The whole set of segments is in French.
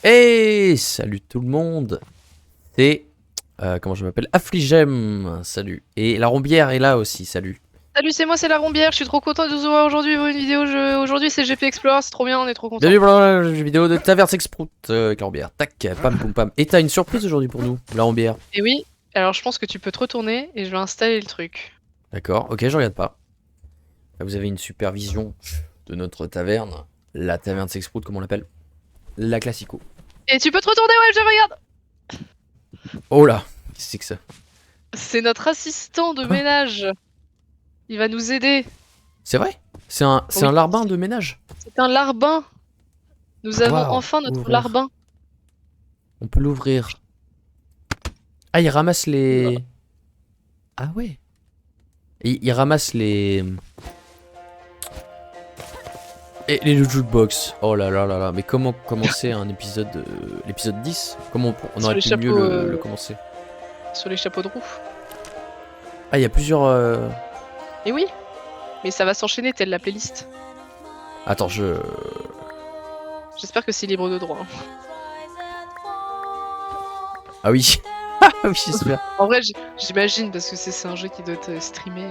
Hey, salut tout le monde. C'est comment je m'appelle, Affligem. Salut. Et la Rombière est là aussi. Salut. Salut, c'est moi, c'est la Rombière. Je suis trop content de vous voir aujourd'hui pour une vidéo. Aujourd'hui, c'est GP Explorer, c'est trop bien, on est trop content. Bienvenue pour la jeu vidéo de Taverne Sexprout avec la Rombière. Tac, pam, poum, pam. Et t'as une surprise aujourd'hui pour nous, la Rombière. Et oui, alors je pense que tu peux te retourner et je vais installer le truc. D'accord. Ok, je regarde pas. Là, vous avez une supervision de notre taverne, la Taverne Sexprout, comme on l'appelle, la Classico. Et tu peux te retourner, ouais, je regarde. Oh là, qu'est-ce que c'est que ça? C'est notre assistant de ménage. Il va nous aider. C'est vrai? C'est un Oui. larbin de ménage. C'est un larbin. Nous avons Waouh, enfin notre ouvrir. larbin. On peut l'ouvrir. Ah, il ramasse les... Ah ouais. Il ramasse les... Et les jukebox. Oh là là là là. Mais comment commencer un épisode... l'épisode 10? Comment on Sur aurait les pu chapeaux, mieux le commencer? Sur les chapeaux de roue. Ah, il y a plusieurs... Et oui, mais ça va s'enchaîner telle la playlist. Attends, je... J'espère que c'est libre de droit. Ah oui. Ah oui, j'espère. En vrai, j'imagine parce que c'est un jeu qui doit être streamé.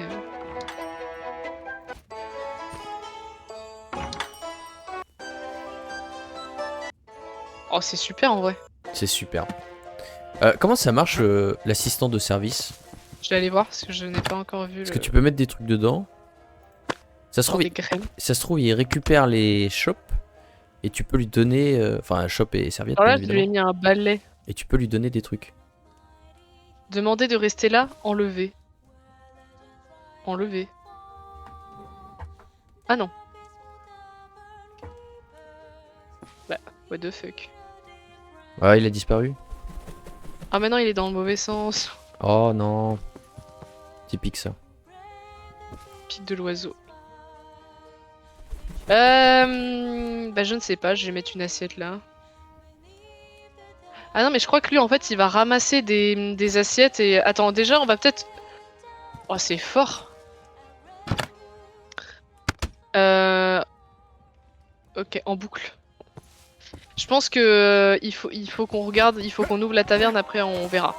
Oh, c'est super en vrai. C'est super. Comment ça marche l'assistant de service? Je vais aller voir parce que je n'ai pas encore vu. Est-ce que tu peux mettre des trucs dedans? Ça se trouve, des graines. ça se trouve, il récupère les shops et tu peux lui donner... Enfin, shop et serviette, Alors bien là, je lui ai évidemment. mis un balai. Et tu peux lui donner des trucs. Demander de rester là, enlever. Enlever. Ah non. Bah, what the fuck. Ouais, il a disparu. Ah, maintenant il est dans le mauvais sens. Oh non. Typique ça. Pic de l'oiseau. Bah, je ne sais pas, je vais mettre une assiette là. Ah non, mais je crois que lui, en fait, il va ramasser des assiettes et... Attends, déjà, on va peut-être... Oh, c'est fort. Ok, en boucle. Je pense que il faut qu'on regarde, il faut qu'on ouvre la taverne, après on verra.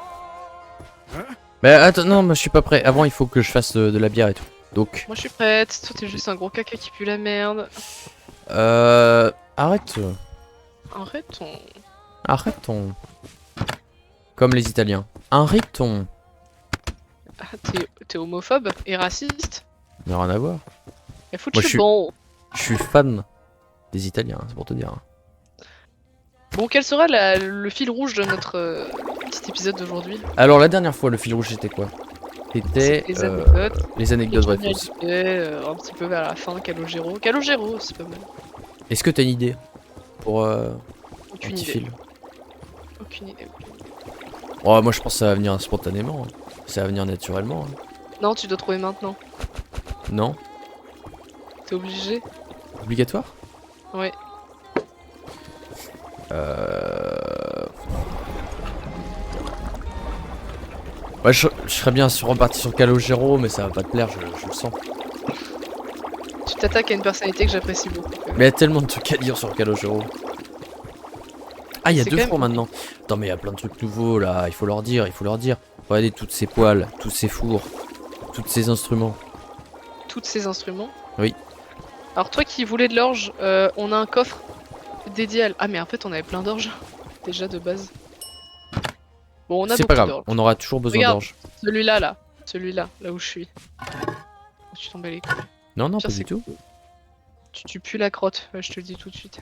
Mais attends, non, moi je suis pas prêt. Avant, il faut que je fasse de la bière et tout. Donc, Moi je suis prête, toi t'es juste un gros caca qui pue la merde. arrête. Arrêtons. Arrêtons. Comme les Italiens. Arrêtons. Ah, t'es homophobe et raciste? Mais rien à voir. Et foutu Moi, le je suis- bon. Je suis fan des Italiens, c'est pour te dire. Bon, quel sera le fil rouge de notre petit épisode d'aujourd'hui? Alors, la dernière fois, le fil rouge, c'était quoi? C'était Les anecdotes. les anecdotes vraies Johnny fausses. Hallyday, un petit peu vers la fin, Calogero. Calogero, c'est pas mal. Est-ce que t'as une idée pour un Aucune petit idée. fil? Aucune idée. Oh, moi je pense que ça va venir spontanément. Hein. Ça va venir naturellement. Hein. Non, tu dois trouver maintenant. Non? T'es obligé? Obligatoire? Ouais. Ouais, je serais bien reparti sur Calogero, mais ça va pas te plaire, je le sens. Tu t'attaques à une personnalité que j'apprécie beaucoup. Mais il y a tellement de trucs à dire sur Calogero. Ah, il y a C'est deux quand même- fours maintenant. Attends, mais il y a plein de trucs nouveaux là, il faut leur dire, il faut leur dire. Regardez toutes ces poêles, tous ces fours, tous ces instruments. Tous ces instruments. Oui. Alors toi qui voulais de l'orge, on a un coffre dédié à... Ah mais en fait on avait plein d'orge déjà de base. Bon, on a C'est pas beaucoup grave, d'orge. on aura toujours besoin Regarde. d'orge. Celui-là là. Celui-là, là où je suis. Oh, tu tombes les couilles. Non, non, Pire, pas du c'est- tout. Tu pues la crotte, ouais, je te le dis tout de suite.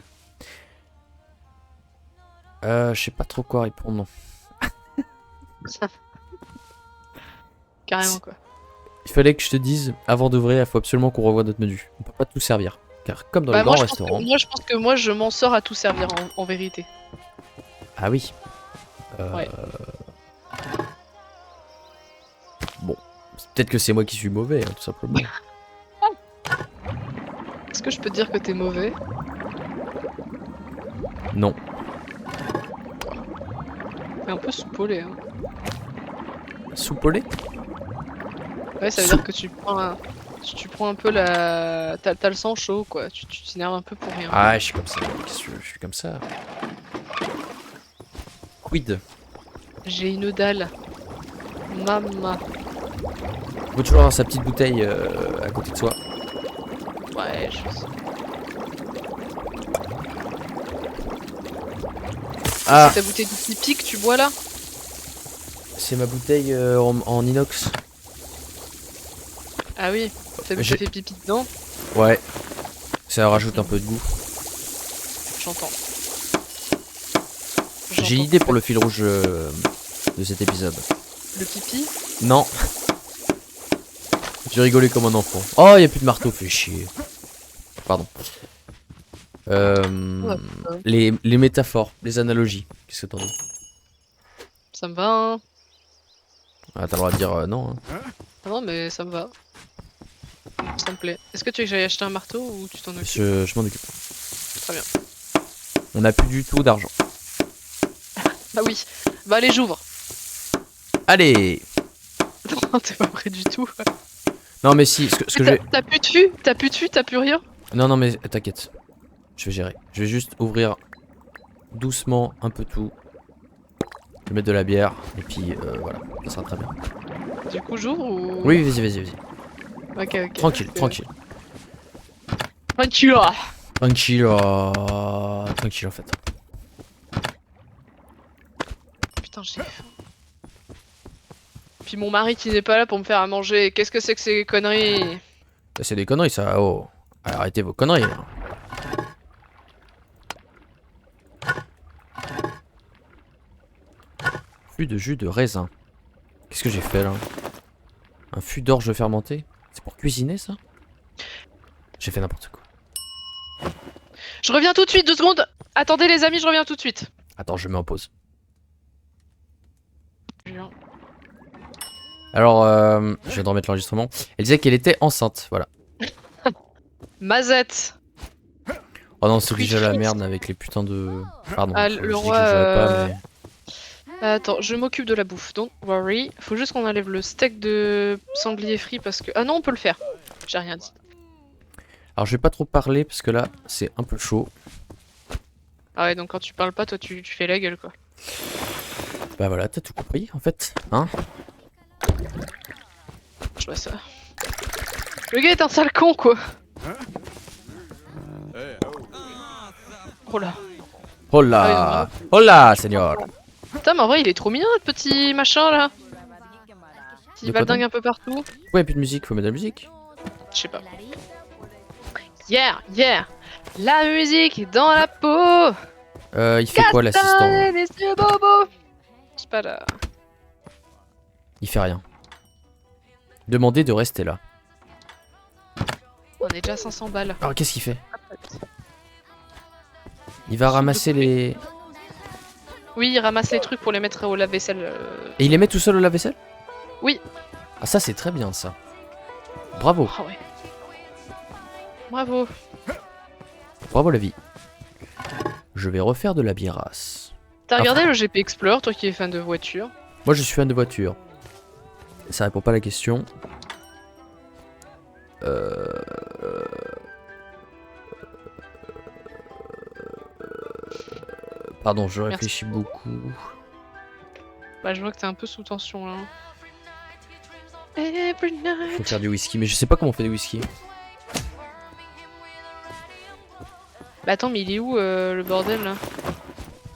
Je sais pas trop quoi répondre. Carrément quoi. Il fallait que je te dise, avant d'ouvrir, il faut absolument qu'on revoie notre menu. On peut pas tout servir. Car comme dans les Moi, grands je pense que, restaurants... moi je pense que moi je m'en sors à tout servir en vérité. Ah oui. Ouais. Bon. Peut-être que c'est moi qui suis mauvais, hein, tout simplement. Est-ce que je peux te dire que t'es mauvais? Non. T'es un peu soupolé hein. Soupolé? Ouais, ça veut dire que tu prends un peu la... T'as le sang chaud quoi, tu t'énerves un peu pour rien. Ah, je suis comme ça. Qu'est-ce que tu veux, je suis comme ça. squid. J'ai une dalle. Maman. Il faut toujours avoir sa petite bouteille à côté de soi. Ouais, je sais. Ah, C'est ta bouteille de pipi que tu bois là? c'est ma bouteille en inox. Ah oui, t'as J'ai- fait pipi dedans? Ouais, ça rajoute un peu de goût. J'entends. J'ai l'idée pour le fil rouge de cet épisode. Le pipi? Non. J'ai rigolé comme un enfant. Oh, y a plus de marteau, fais chier. Pardon. Les métaphores, les analogies. Qu'est-ce que t'en dis? Ça me va, hein. Ah, t'as le droit de dire non. Hein. Ah non, mais ça me va. Ça me plaît. Est-ce que tu veux que j'aille acheter un marteau ou tu t'en occupes? Je m'en occupe. Très bien. On a plus du tout d'argent. Bah oui. Bah allez, j'ouvre. Allez. Non, t'es pas prêt du tout. Non mais si, ce que j'ai... T'as plus de fût? T'as plus de fût? T'as plus rien? Non non mais t'inquiète. Je vais gérer. Je vais juste ouvrir doucement un peu tout. Je vais mettre de la bière et puis voilà, ça sera très bien. Du coup, j'ouvre ou... Oui, vas-y. Ok, ok. Tranquille, tranquille. Tranquille. Tranquille, tranquille en fait. Putain, j'ai faim. Puis mon mari qui n'est pas là pour me faire à manger. Qu'est-ce que c'est que ces conneries? Ça, c'est des conneries ça, oh. Arrêtez vos conneries là. Fût de jus de raisin. Qu'est-ce que j'ai fait là? Un fût d'orge fermenté? C'est pour cuisiner ça? J'ai fait n'importe quoi. Je reviens tout de suite, 2 secondes. Attendez les amis, je reviens tout de suite. Attends, je mets en pause. Je viens. Alors, je viens de remettre l'enregistrement. Elle disait qu'elle était enceinte, voilà. Mazette. Oh non, c'est Fruits déjà la frites. merde avec les putains de... Pardon, Ah, je le dis que roi, je jouerais pas, mais... Attends, je m'occupe de la bouffe, don't worry. Faut juste qu'on enlève le steak de sanglier frit parce que... Ah non, on peut le faire. J'ai rien dit. Alors, je vais pas trop parler parce que là, c'est un peu chaud. Ah ouais, donc quand tu parles pas, toi tu fais la gueule quoi. Bah voilà, t'as tout compris en fait, hein? Je vois ça. Le gars est un sale con quoi. Oh là. Oh là! Oh là, Seigneur! Putain, mais en vrai, il est trop mignon le petit machin là. Petit De quoi valdingue un peu partout. Ouais, plus de musique, faut mettre de la musique. Je sais pas. Yeah. La musique dans la peau. Il fait quoi l'assistant? Messieurs Bobo. C'est pas là. Il fait rien. Demandez de rester là. On est déjà à 500 balles. Alors, qu'est-ce qu'il fait? Il va ramasser les... Oui, il ramasse les trucs pour les mettre au lave-vaisselle. Et il les met tout seul au lave-vaisselle? Oui. Ah ça c'est très bien ça. Bravo. Ah ouais. Bravo. Bravo la vie. Je vais refaire de la bierasse. T'as regardé Enfin. le GP Explorer, toi qui es fan de voiture? Moi je suis fan de voiture. Ça répond pas à la question. Pardon, je Merci. réfléchis beaucoup. Bah, je vois que t'es un peu sous tension là. Every night. Faut faire du whisky, mais je sais pas comment on fait du whisky. Bah, attends, mais il est où le bordel là?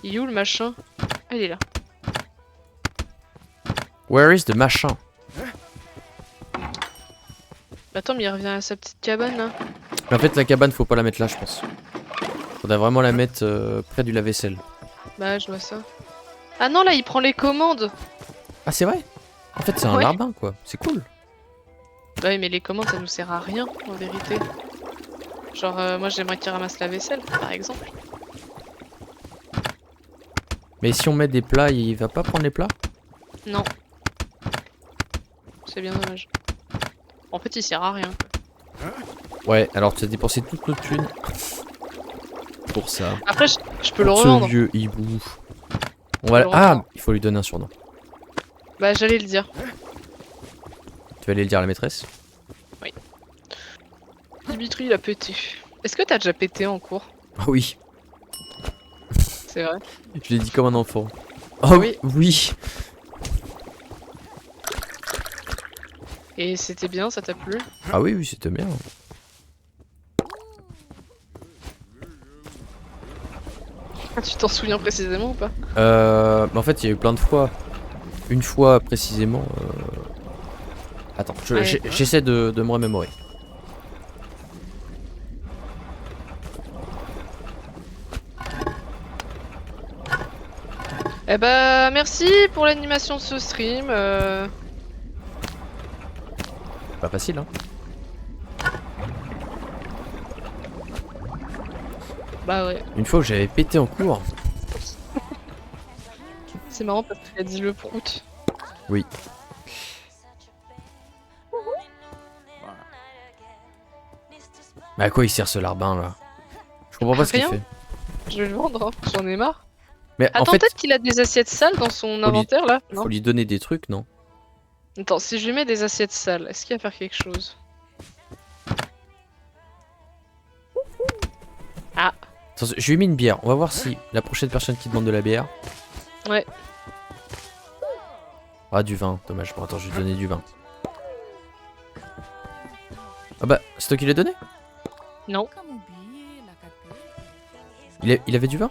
Il est où le machin? Ah, il est là. Where is the machin? Bah, attends, mais il revient à sa petite cabane là. Mais en fait la cabane faut pas la mettre là je pense. Faudrait vraiment la mettre près du lave-vaisselle. Bah, je vois ça. Ah non, là, il prend les commandes. Ah c'est vrai? En fait c'est un Ouais. larbin quoi, c'est cool. Bah oui, mais les commandes, ça nous sert à rien, en vérité. Genre, moi, j'aimerais qu'il ramasse la vaisselle, par exemple. Mais si on met des plats, il va pas prendre les plats? Non. C'est bien dommage. En fait, il sert à rien. Ouais, alors tu as dépensé toute notre thune pour ça. Après, je peux le Pour revendre. ce vieux hibou. On va... le Ah, revendre. il faut lui donner un surnom. Bah, j'allais le dire. Tu vas aller le dire à la maîtresse? Dimitri, il a pété. Est-ce que t'as déjà pété en cours? Ah oui, C'est vrai. je l'ai dit comme un enfant. Oh Oui. oui. Et c'était bien, ça t'a plu? Ah oui, oui, c'était bien. Tu t'en souviens précisément ou pas? Mais en fait, il y a eu plein de fois. Une fois précisément. Attends, Ouais. j'essaie de me remémorer. Eh bah, merci pour l'animation de ce stream. Pas facile, hein. Bah ouais, Une fois que j'avais pété en cours. c'est marrant parce qu'il a dit le prout. Oui. Mais à quoi il sert ce larbin là? Je comprends pas ce qu'il Rien. fait. Je vais le vendre, hein. J'en ai marre. Mais en Attends, fait, peut-être qu'il a des assiettes sales dans son inventaire là? Non. faut lui donner des trucs, non? Attends, si je lui mets des assiettes sales, est-ce qu'il va faire quelque chose? Ah, Attends, je lui ai mis une bière. On va voir si la prochaine personne qui demande de la bière. ouais. Ah, du vin. Dommage. Bon, attends, je vais lui donner du vin. Ah bah, c'est toi qui l'as donné? Non. Il avait du vin?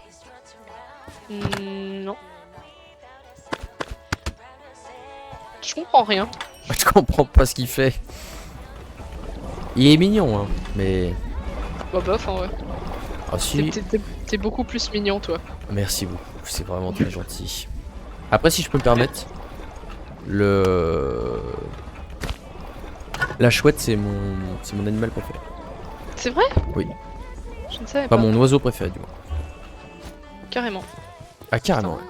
Non. Je comprends rien. Je comprends pas ce qu'il fait. Il est mignon, hein, mais... Bah bof en vrai. Ah si, T'es beaucoup plus mignon toi. merci beaucoup, c'est vraiment très gentil. Après, si je peux me permettre, la chouette, c'est mon animal préféré. C'est vrai? Oui. Je ne savais Pas pas. mon oiseau préféré, du moins. Carrément. Ah, carrément. Ouais.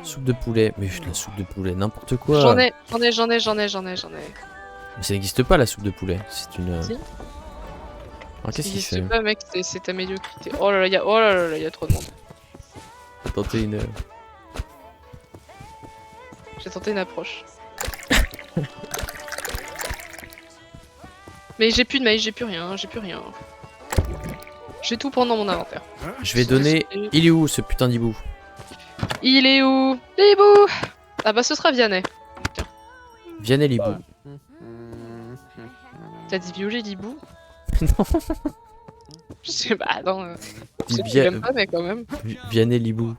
Soupe de poulet, mais la soupe de poulet, n'importe quoi. J'en ai. Mais ça n'existe pas, la soupe de poulet. C'est une... Si. Ah, qu'est-ce qu'il Je fait? sais pas mec, c'est ta médiocrité. Oh là là, oh là là, y a trop de monde. J'ai tenté une... J'ai tenté une approche. Mais j'ai plus de maïs, j'ai plus rien, j'ai plus rien. J'ai tout pendant mon inventaire. Je vais donner... Il est où, ce putain d'hibou? Il est où? L'hibou! Ah bah ce sera Vianney. Vianney l'hibou. T'as dit violer l'hibou? Non, Je sais pas, attends. dis Je sais que tu bien... l'aimes pas mais quand même. Vianney l'hibou.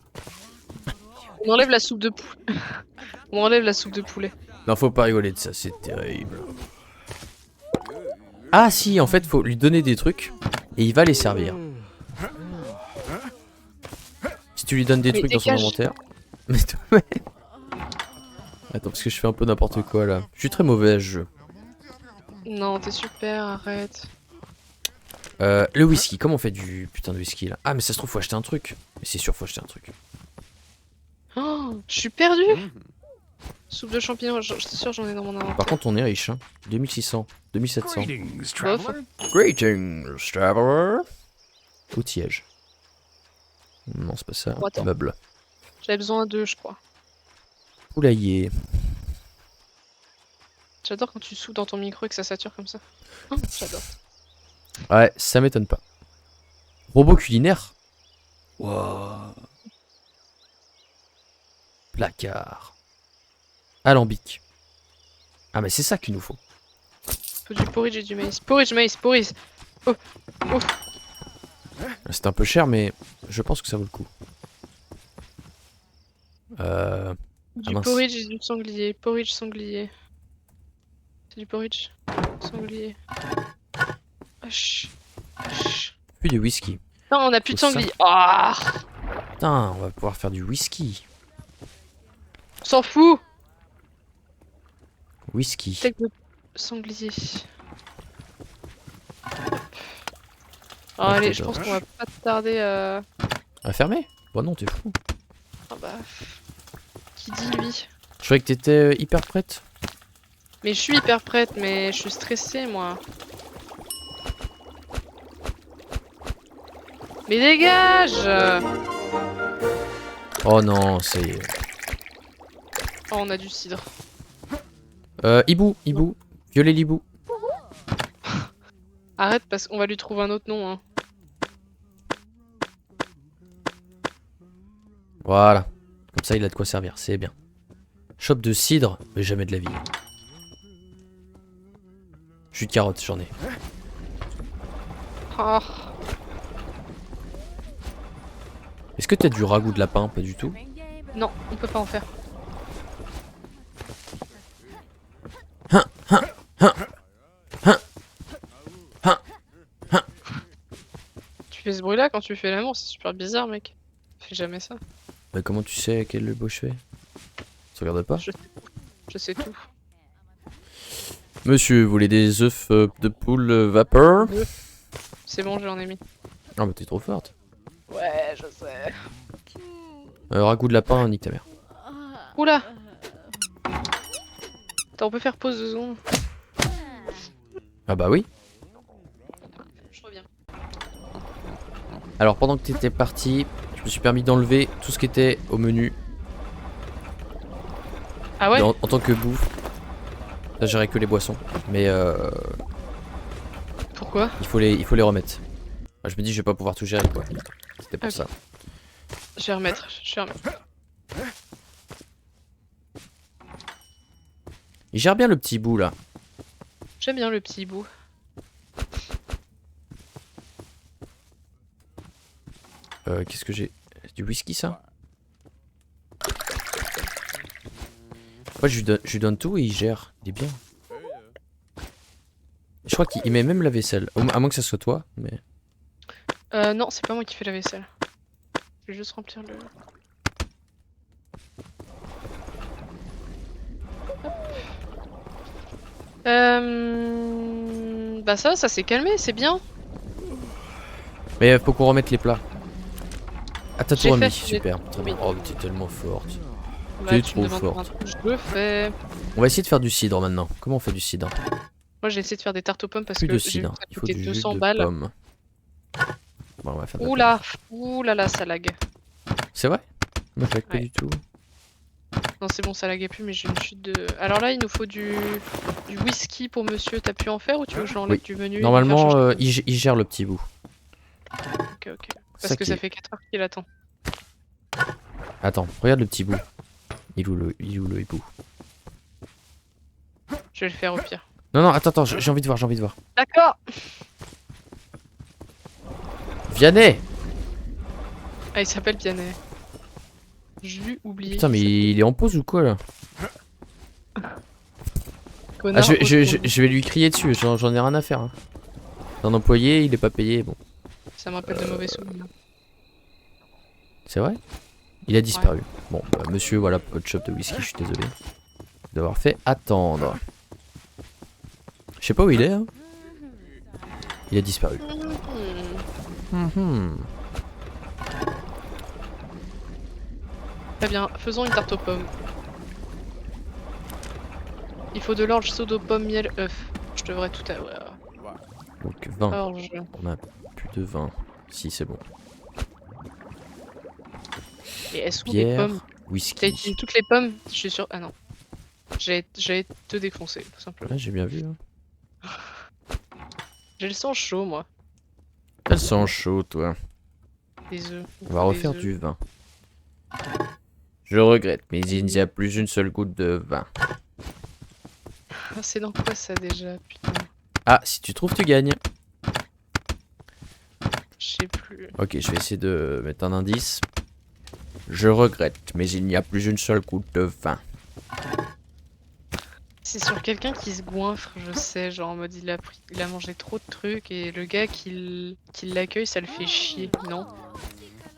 On enlève la soupe de poulet. On enlève la soupe de poulet. Non, faut pas rigoler de ça, c'est terrible. Ah si, en fait, faut lui donner des trucs et il va les servir. Si tu lui donnes des Mais trucs dans son dégage. inventaire. Mais ouais. Attends, parce que je fais un peu n'importe quoi là. Je suis très mauvais à ce jeu. Non, t'es super, arrête. Le whisky, comment on fait du putain de whisky là? Ah, mais ça se trouve, faut acheter un truc. Mais c'est sûr, faut acheter un truc. Oh, je suis perdu. Soupe de champignons, je suis sûr j'en ai dans mon inventaire. Par contre, on est riche, hein. 2600, 2700. Greetings, Bof. traveler. Greetings, traveler. Outillage. Non, c'est pas ça. Oh, attends. Meuble. J'avais besoin d'eux, je crois. Poulailler. J'adore quand tu souffles dans ton micro et que ça sature comme ça. Oh, j'adore. Ouais, ça m'étonne pas. Robot culinaire. Wow. Placard. Alambic. Ah mais c'est ça qu'il nous faut. Faut du porridge et du maïs. Porridge, maïs, porridge. Oh, oh. C'est un peu cher mais je pense que ça vaut le coup. Du mince. porridge et du sanglier. Porridge, sanglier. C'est du porridge. Sanglier. Ah, chut. Chut. Plus de whisky. Non, on a plus de Faut ça. sanglier. Ah, Putain, on va pouvoir faire du whisky. on s'en fout. Whisky. Steak de sanglier. Oh, allez, je pense qu'on va pas tarder à... À fermer? Bah non, t'es fou. Ah bah... Qui dit lui? Je croyais que t'étais hyper prête. Mais je suis hyper prête, mais je suis stressée, moi. Mais dégage! Oh non, ça y est. Oh, on a du cidre. Hibou, hibou. Violet l'hibou. Arrête, parce qu'on va lui trouver un autre nom, hein. Voilà. Comme ça, il a de quoi servir, c'est bien. Shop de cidre, mais jamais de la vie. Jus de carotte, j'en ai. Oh. Est-ce que t'as du ragoût de lapin? Pas du tout. Non, on peut pas en faire. Tu fais ce bruit là quand tu fais l'amour, c'est super bizarre mec. Fais jamais ça. Bah, comment tu sais quel beau je fais? Tu regardes pas? Je sais tout. Monsieur, vous voulez des œufs de poule vapeur? C'est bon, j'en ai mis. Ah bah t'es trop forte. Ouais, je sais. Ragoût de lapin, nique ta mère. Oula. Attends, on peut faire pause 2 secondes. Ah bah oui. Je reviens. Alors pendant que t'étais parti, je me suis permis d'enlever tout ce qui était au menu. Ah ouais? En tant que bouffe. Là j'aurais que les boissons. Mais Pourquoi? il faut les remettre. Ah, je me dis je vais pas pouvoir tout gérer quoi. C'était pour Ok. ça. Je vais remettre. Il gère bien le petit bout là. J'aime bien le petit bout. Qu'est-ce que j'ai? Du whisky ça? Ouais, je lui donne tout et il gère. Il est bien. Je crois qu'il met même la vaisselle. À moins que ça soit toi, mais. Non, c'est pas moi qui fais la vaisselle. Je vais juste remplir le... Bah ça s'est calmé, c'est bien. Mais faut qu'on remette les plats. Ah t'as J'ai tout remis, fait, super. Très bien. oui. Oh t'es tellement forte. Bah, T'es tu me trop demandes forte. pas. Je le fais. On va essayer de faire du cidre maintenant. Comment on fait du cidre? Moi j'ai essayé de faire des tartes aux pommes parce Plus que de j'ai vu cidre. que ça Il faut coûtait du jus 200 de balles. pomme. Bon, on va faire de la Oula, oulala, ça lag. pomme. C'est vrai? Moi je lag pas Ouais. du tout. Non c'est bon, ça laguait plus, mais j'ai une chute de... Alors là, il nous faut du whisky pour monsieur. T'as pu en faire ou tu veux que je l'enlève Oui. du menu et lui Normalement, faire changer il gère le petit bout. Ok, ok. Parce Ça que qui ça est- fait 4 heures qu'il attend. Attends, regarde le petit bout. Il est où le hibou? Je vais le faire au pire. Non, attends, j'ai envie de voir. D'accord. Vianney! Ah, il s'appelle Vianney. J'ai oublié. Putain, mais qu'il il est en pause ou quoi là? s'appelait Ah, Connard je vais lui crier dessus, j'en ai rien à faire. Hein. C'est un employé, il est pas payé, bon. Ça me rappelle de mauvais souvenirs. C'est vrai? Il a disparu. Bon, bah, monsieur, voilà, votre shop de whisky, je suis désolé d'avoir fait attendre. Je sais pas où il est, hein. Il a disparu. Mhm. Très bien, faisons une tarte aux pommes. Il faut de l'orge, soda, pomme, miel, œuf. Je devrais tout avoir. Donc 20. Orge. On a plus de 20. Si, c'est bon. Et elles sont des Bière, pommes. T'as whisky. utilisé toutes les pommes? Je suis sûr. Ah non. J'allais te défoncer, tout simplement. Ouais, j'ai bien vu. Hein. J'ai le sang chaud, moi. Elles sont chaudes, toi. Des œufs. On va refaire du vin. Je regrette, mais il n'y a plus une seule goutte de vin. Ah, c'est dans quoi ça déjà? Putain. Ah, si tu trouves, tu gagnes. Je sais plus. Ok, je vais essayer de mettre un indice. Je regrette, mais il n'y a plus une seule goutte de vin. C'est sur quelqu'un qui se goinfre, je sais. Genre en mode il a mangé trop de trucs et le gars qui l'accueille, ça le fait chier. Non?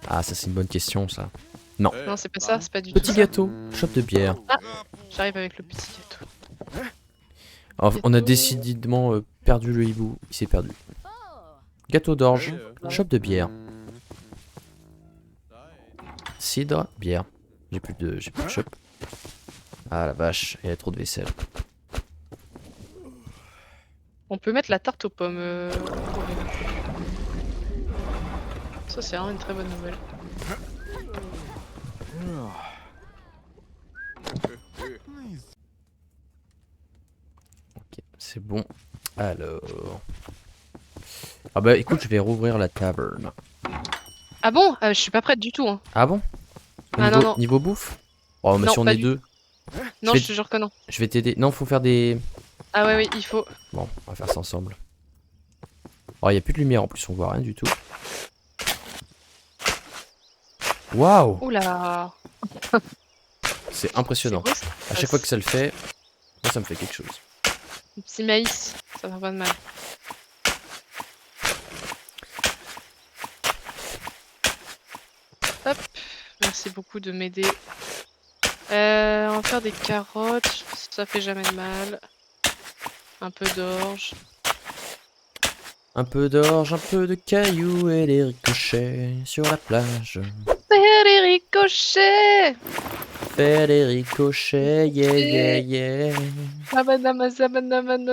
Ah, ça c'est une bonne question, ça. Non, c'est pas ça, c'est pas du tout Petit ça. gâteau, shop de bière. J'arrive avec le petit gâteau. Alors, on a décidément perdu le hibou. Il s'est perdu. Gâteau d'orge, shop de bière. Cidre, bière. J'ai plus de shop. Ah la vache, il y a trop de vaisselle. On peut mettre la tarte aux pommes au menu. Ça c'est vraiment une très bonne nouvelle. Ok, c'est bon. Alors. Ah bah écoute, je vais rouvrir la taverne. Ah bon? Je suis pas prête du tout. Hein. Ah bon? Ah non, non. Niveau bouffe? Oh, mais Non, si on pas est du deux, Non, vais- je te jure que non. je vais t'aider. Non, faut faire des... Ah ouais, oui, il faut. Bon, on va faire ça ensemble. Oh, il n'y a plus de lumière en plus, on voit rien du tout. Waouh! Oula. C'est C'est impressionnant. beau, ça. À chaque fois que ça le fait, moi ça me fait quelque chose. Un petit maïs, ça fait pas de mal. Hop, merci beaucoup de m'aider. On va faire des carottes, ça fait jamais de mal. Un peu d'orge. Un peu d'orge, un peu de cailloux et des ricochets sur la plage. Faire des ricochets. Faire des ricochets, yeah yeah yeah. Sabadama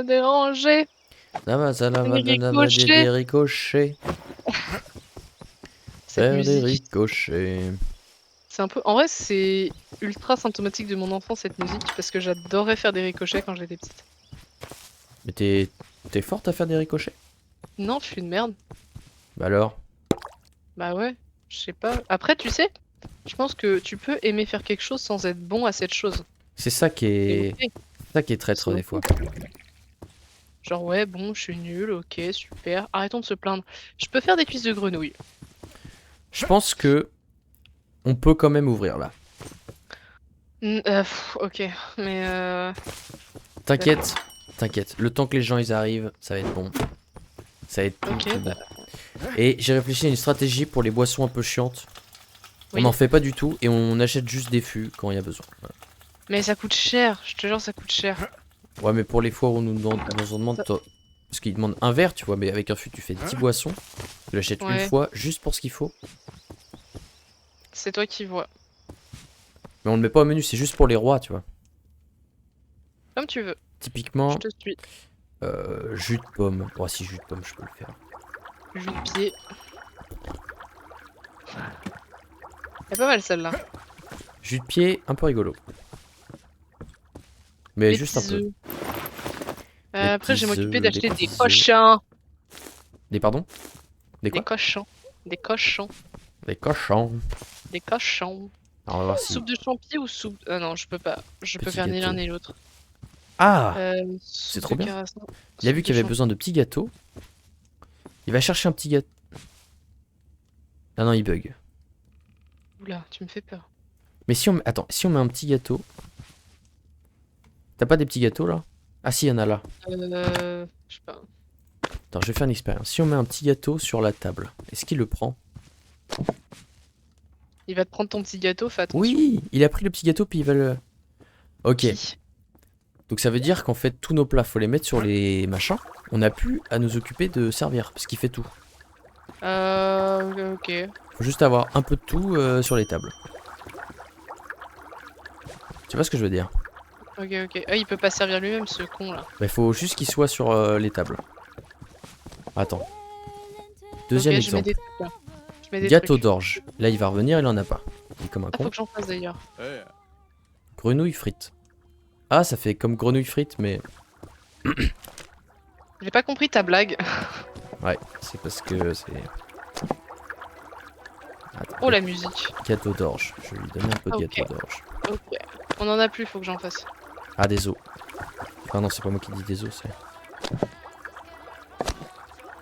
déranger. Des ricochets. Cette Faire des musique, ricochets. c'est un peu. En vrai, c'est ultra symptomatique de mon enfance cette musique parce que j'adorais faire des ricochets quand j'étais petite. Mais t'es forte à faire des ricochets? Non, je suis une merde. Bah alors? Bah ouais, je sais pas. Après, tu sais, je pense que tu peux aimer faire quelque chose sans être bon à cette chose. C'est ça qui Et est... ok. ça qui est traître C'est des ok. fois. Genre ouais, bon, je suis nulle, ok, super. Arrêtons de se plaindre. Je peux faire des cuisses de grenouille. Je pense que on peut quand même ouvrir là. Ok, mais T'inquiète, t'inquiète. Le temps que les gens ils arrivent, ça va être bon. Ça va être tout, ok, tout bon. bah, Et j'ai réfléchi à une stratégie pour les boissons un peu chiantes. oui. On n'en fait pas du tout et on achète juste des fûts quand il y a besoin. Voilà. Mais ça coûte cher, je te jure, ça coûte cher. Ouais, mais pour les fois où on nous demande, parce qu'ils demandent un verre, tu vois, mais avec un fût tu fais 10 boissons. Tu l'achètes Ouais. une fois juste pour ce qu'il faut. C'est toi qui vois. Mais on le met pas au menu, c'est juste pour les rois, tu vois. Comme tu veux, Typiquement, je te suis. jus de pomme. Oh, si jus de pomme, je peux le faire. Jus de pied. Elle est pas mal celle-là. Jus de pied, un peu rigolo. Mais Les juste un petits peu. œufs. Les Après, je vais petits m'occuper œufs, d'acheter les des petits œufs. cochons. Des pardon? Des Des quoi? cochons. Des cochons. Des cochons. Des cochons. Alors, on va voir si... Soupe de champi ou soupe. Ah non, je peux pas. Je peux Petit faire ni l'un gâteau. ni l'autre. Ah! Soupe trop de bien. carassin, Il a vu soupe qu'il y de avait besoin de petits gâteaux. Il va chercher un petit gâteau. Ah non, il bug. champi. Oula, tu me fais peur. Mais si on... Attends, si on met un petit gâteau... T'as pas des petits gâteaux là? Ah si, il y en a là. Je sais pas. Attends, je vais faire une expérience. Si on met un petit gâteau sur la table, est-ce qu'il le prend? Il va te prendre ton petit gâteau, fais attention. Oui! Il a pris le petit gâteau puis il va le... Ok. Qui Donc ça veut dire qu'en fait, tous nos plats, faut les mettre sur les machins. On n'a plus à nous occuper de servir, parce qu'il fait tout. Ok. Faut juste avoir un peu de tout sur les tables. Tu vois ce que je veux dire? Ok, ok. Ah, il peut pas servir lui-même, ce con là. Bah, il faut juste qu'il soit sur les tables. Attends. Deuxième Ok, je mets exemple. des trucs là. Je mets des Gâteau trucs. d'orge. Là, il va revenir, il en a pas. Il est comme un Ah, con. faut que j'en fasse d'ailleurs. Grenouille frite. Ah, ça fait comme grenouille frite, mais... J'ai pas compris ta blague. Ouais, c'est parce que c'est... Attends, Oh la musique. gâteau d'orge. Je vais lui donner un peu de Ok. gâteau d'orge. Ok. On en a plus, faut que j'en fasse. Ah, des os. Ah non, c'est pas moi qui dis des os, c'est...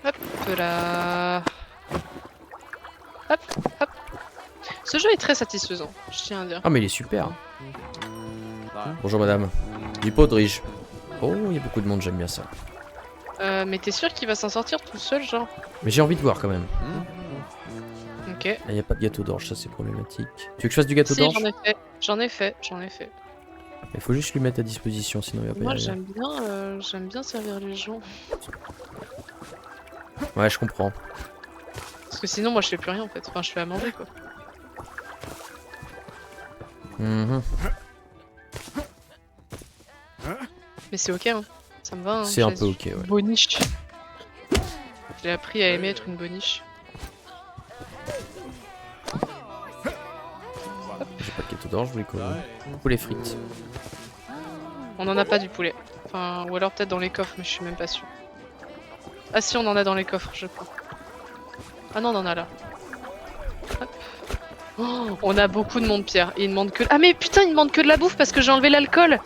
Hop là. Hop, hop. Ce jeu est très satisfaisant, je tiens à dire. Ah, mais il est super. Bonjour madame. Du podrige. Oh, il y a beaucoup de monde, j'aime bien ça. Mais t'es sûr qu'il va s'en sortir tout seul, genre? Mais j'ai envie de voir quand même. Ok. Là, il n'y a pas de gâteau d'orge, ça c'est problématique. Tu veux que je fasse du gâteau Si, d'orge? j'en ai fait. J'en ai fait, j'en ai fait. Il faut juste lui mettre à disposition, sinon il va pas y Moi, arriver. j'aime bien servir les gens. Ouais, je comprends. Parce que sinon, moi, je fais plus rien en fait. Enfin, je fais à manger quoi. Mhm. Mais c'est ok, hein. Ça me va. Hein. C'est un J'ai- peu ok, ouais. Boniche. J'ai appris à aimer être une boniche. J'ai pas de gâteau d'orge, je voulais quoi? Poulet frites. On en a pas du poulet. Enfin, ou alors peut-être dans les coffres, mais je suis même pas sûre. Ah si, on en a dans les coffres, je crois. Ah non, on en a là. Hop. Oh, on a beaucoup de monde, Pierre. Et il demande que. Ah, mais putain, il demande que de la bouffe parce que j'ai enlevé l'alcool.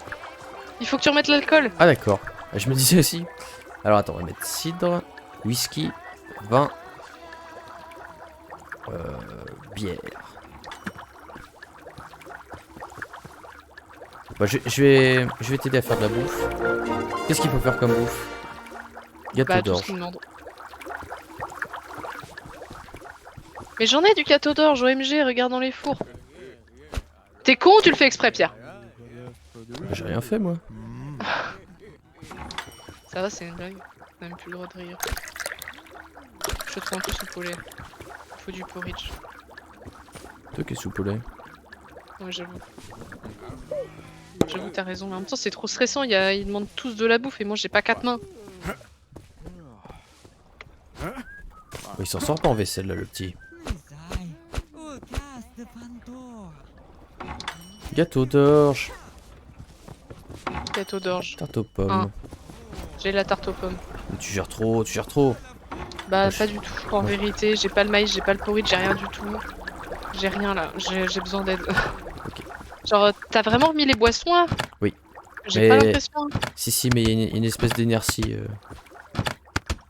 Il faut que tu remettes l'alcool. Ah d'accord. Je me disais aussi. Alors attends, on va mettre cidre, whisky, vin, bière. Bah, je vais t'aider à faire de la bouffe. Qu'est-ce qu'il faut faire comme bouffe? Gâteau Bah, tout ce d'orge. qu'il demande. Mais j'en ai du gâteau d'orge, OMG, regarde dans les fours. T'es con ou tu le fais exprès, Pierre? J'ai rien fait moi. Ça va, c'est une blague. On a même plus le droit de rire. Je te sens un peu sous poulet. Faut du porridge. Toi qui es sous poulet. Ouais, j'avoue. J'avoue, t'as raison. Mais en même temps, c'est trop stressant. Ils demandent tous de la bouffe et moi, j'ai pas 4 mains. Il s'en sort pas en vaisselle là le petit. Gâteau d'orge. Gâteau d'orge. Tarte aux pommes. Un. J'ai la tarte aux pommes. Mais tu gères trop, tu gères trop. Bah, Moi, pas du tout. En vérité, j'ai pas le maïs, j'ai pas le porridge, j'ai rien du tout. J'ai rien là. J'ai besoin d'aide. Ok. Genre, t'as vraiment remis les boissons là? Oui. J'ai pas Mais- l'impression. Si, mais il y a une espèce d'inertie.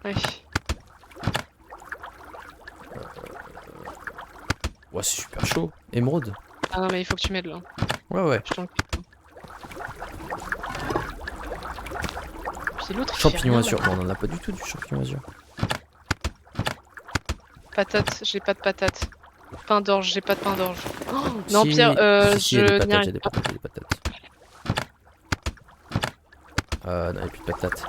Ouais. Ouais, c'est super chaud. Émeraude. Ah non, mais il faut que tu m'aides là. Ouais. Je t'en prie. Puis l'autre, il fait Champignon rien, azur. là. Non, on en a pas du tout du champignon azur. Patate, j'ai pas de patate. Pain d'orge, j'ai pas de pain d'orge. Oh, non, Si, Pierre, si, il y a des je n'y patates, il y a arrive des pas. patates, il y a des patates. Non, il n'y a plus de patates.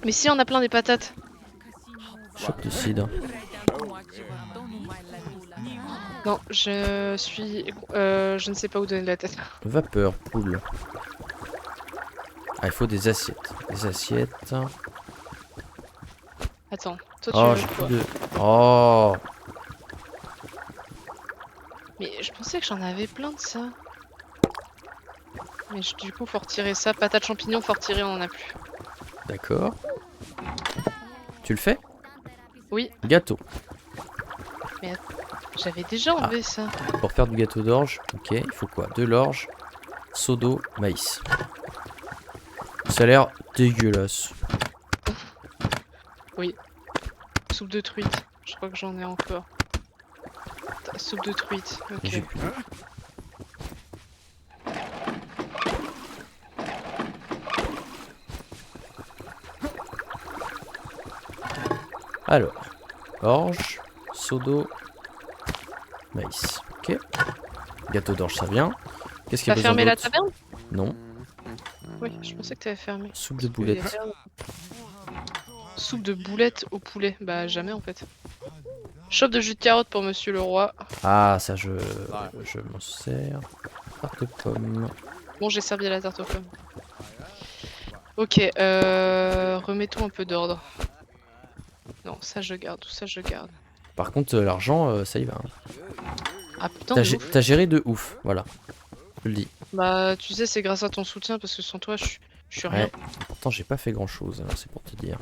Mais si, on a plein des patates. Chope de cidre. Non, je suis. Je ne sais pas où donner de la tête. Vapeur, poule. Ah, il faut des assiettes. Des assiettes. Attends, toi tu Oh, veux j'ai quoi? plus de. Oh! Mais je pensais que j'en avais plein de ça. Mais du coup, faut retirer ça. Patate champignon, faut retirer, on en a plus. D'accord. Tu le fais? Oui, Gâteau. j'avais déjà enlevé ça. Pour faire du gâteau d'orge, ok, il faut quoi? De l'orge, seau d'eau, maïs. Ça a l'air dégueulasse. Soupe de truite. Je crois que j'en ai encore. Soupe de truite. J'ai Ok. plus. Alors, orge, seau d'eau, maïs. Ok. Gâteau d'orge, ça vient. Qu'est-ce qu'il y T'as a besoin fermé la d'autre? taverne? Non. Oui, je pensais que t'avais fermé. Soupe de boulettes. Soupe de boulettes au poulet. Bah jamais en fait. Chope de jus de carotte pour monsieur le roi. Ah, ça je m'en sers. Tarte aux pommes. Bon, j'ai servi à la tarte aux pommes. Ok, remettons un peu d'ordre. Non, ça je garde, tout ça je garde. Par contre, l'argent, ça y va. Hein. Ah putain, T'as de gé- ouf. t'as géré de ouf, voilà. Je le dis. Bah tu sais, c'est grâce à ton soutien parce que sans toi, je suis rien. Ouais. Pourtant, j'ai pas fait grand chose, alors c'est pour te dire.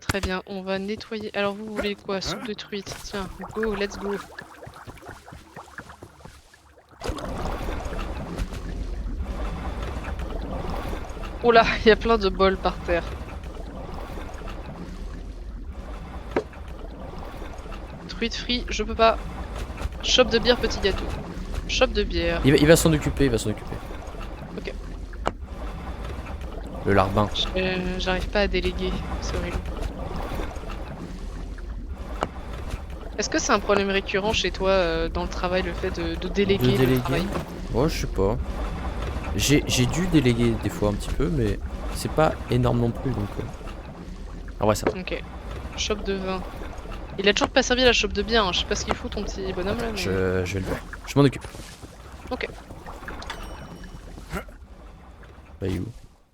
Très bien, on va nettoyer. Alors vous voulez quoi? Soupe de truite. Tiens, go, let's go. Oh là, il y a plein de bols par terre. Truite frite, je peux pas. Chope de bière, petit gâteau. Chope de bière. Il va s'en occuper, il va s'en occuper. Ok. Le larbin. J'arrive pas à déléguer, c'est horrible. Est-ce que c'est un problème récurrent chez toi dans le travail, le fait de déléguer De le déléguer. travail? Ouais, je sais pas. J'ai dû déléguer des fois un petit peu, mais c'est pas énorme non plus, donc... Ah ouais, ça va. Ok. Chope de vin. Il a toujours pas servi la chope de bière, hein. Je sais pas ce qu'il fout ton petit bonhomme là. Mais... Je vais le voir. Je m'en occupe. Ok. Bah, il est où?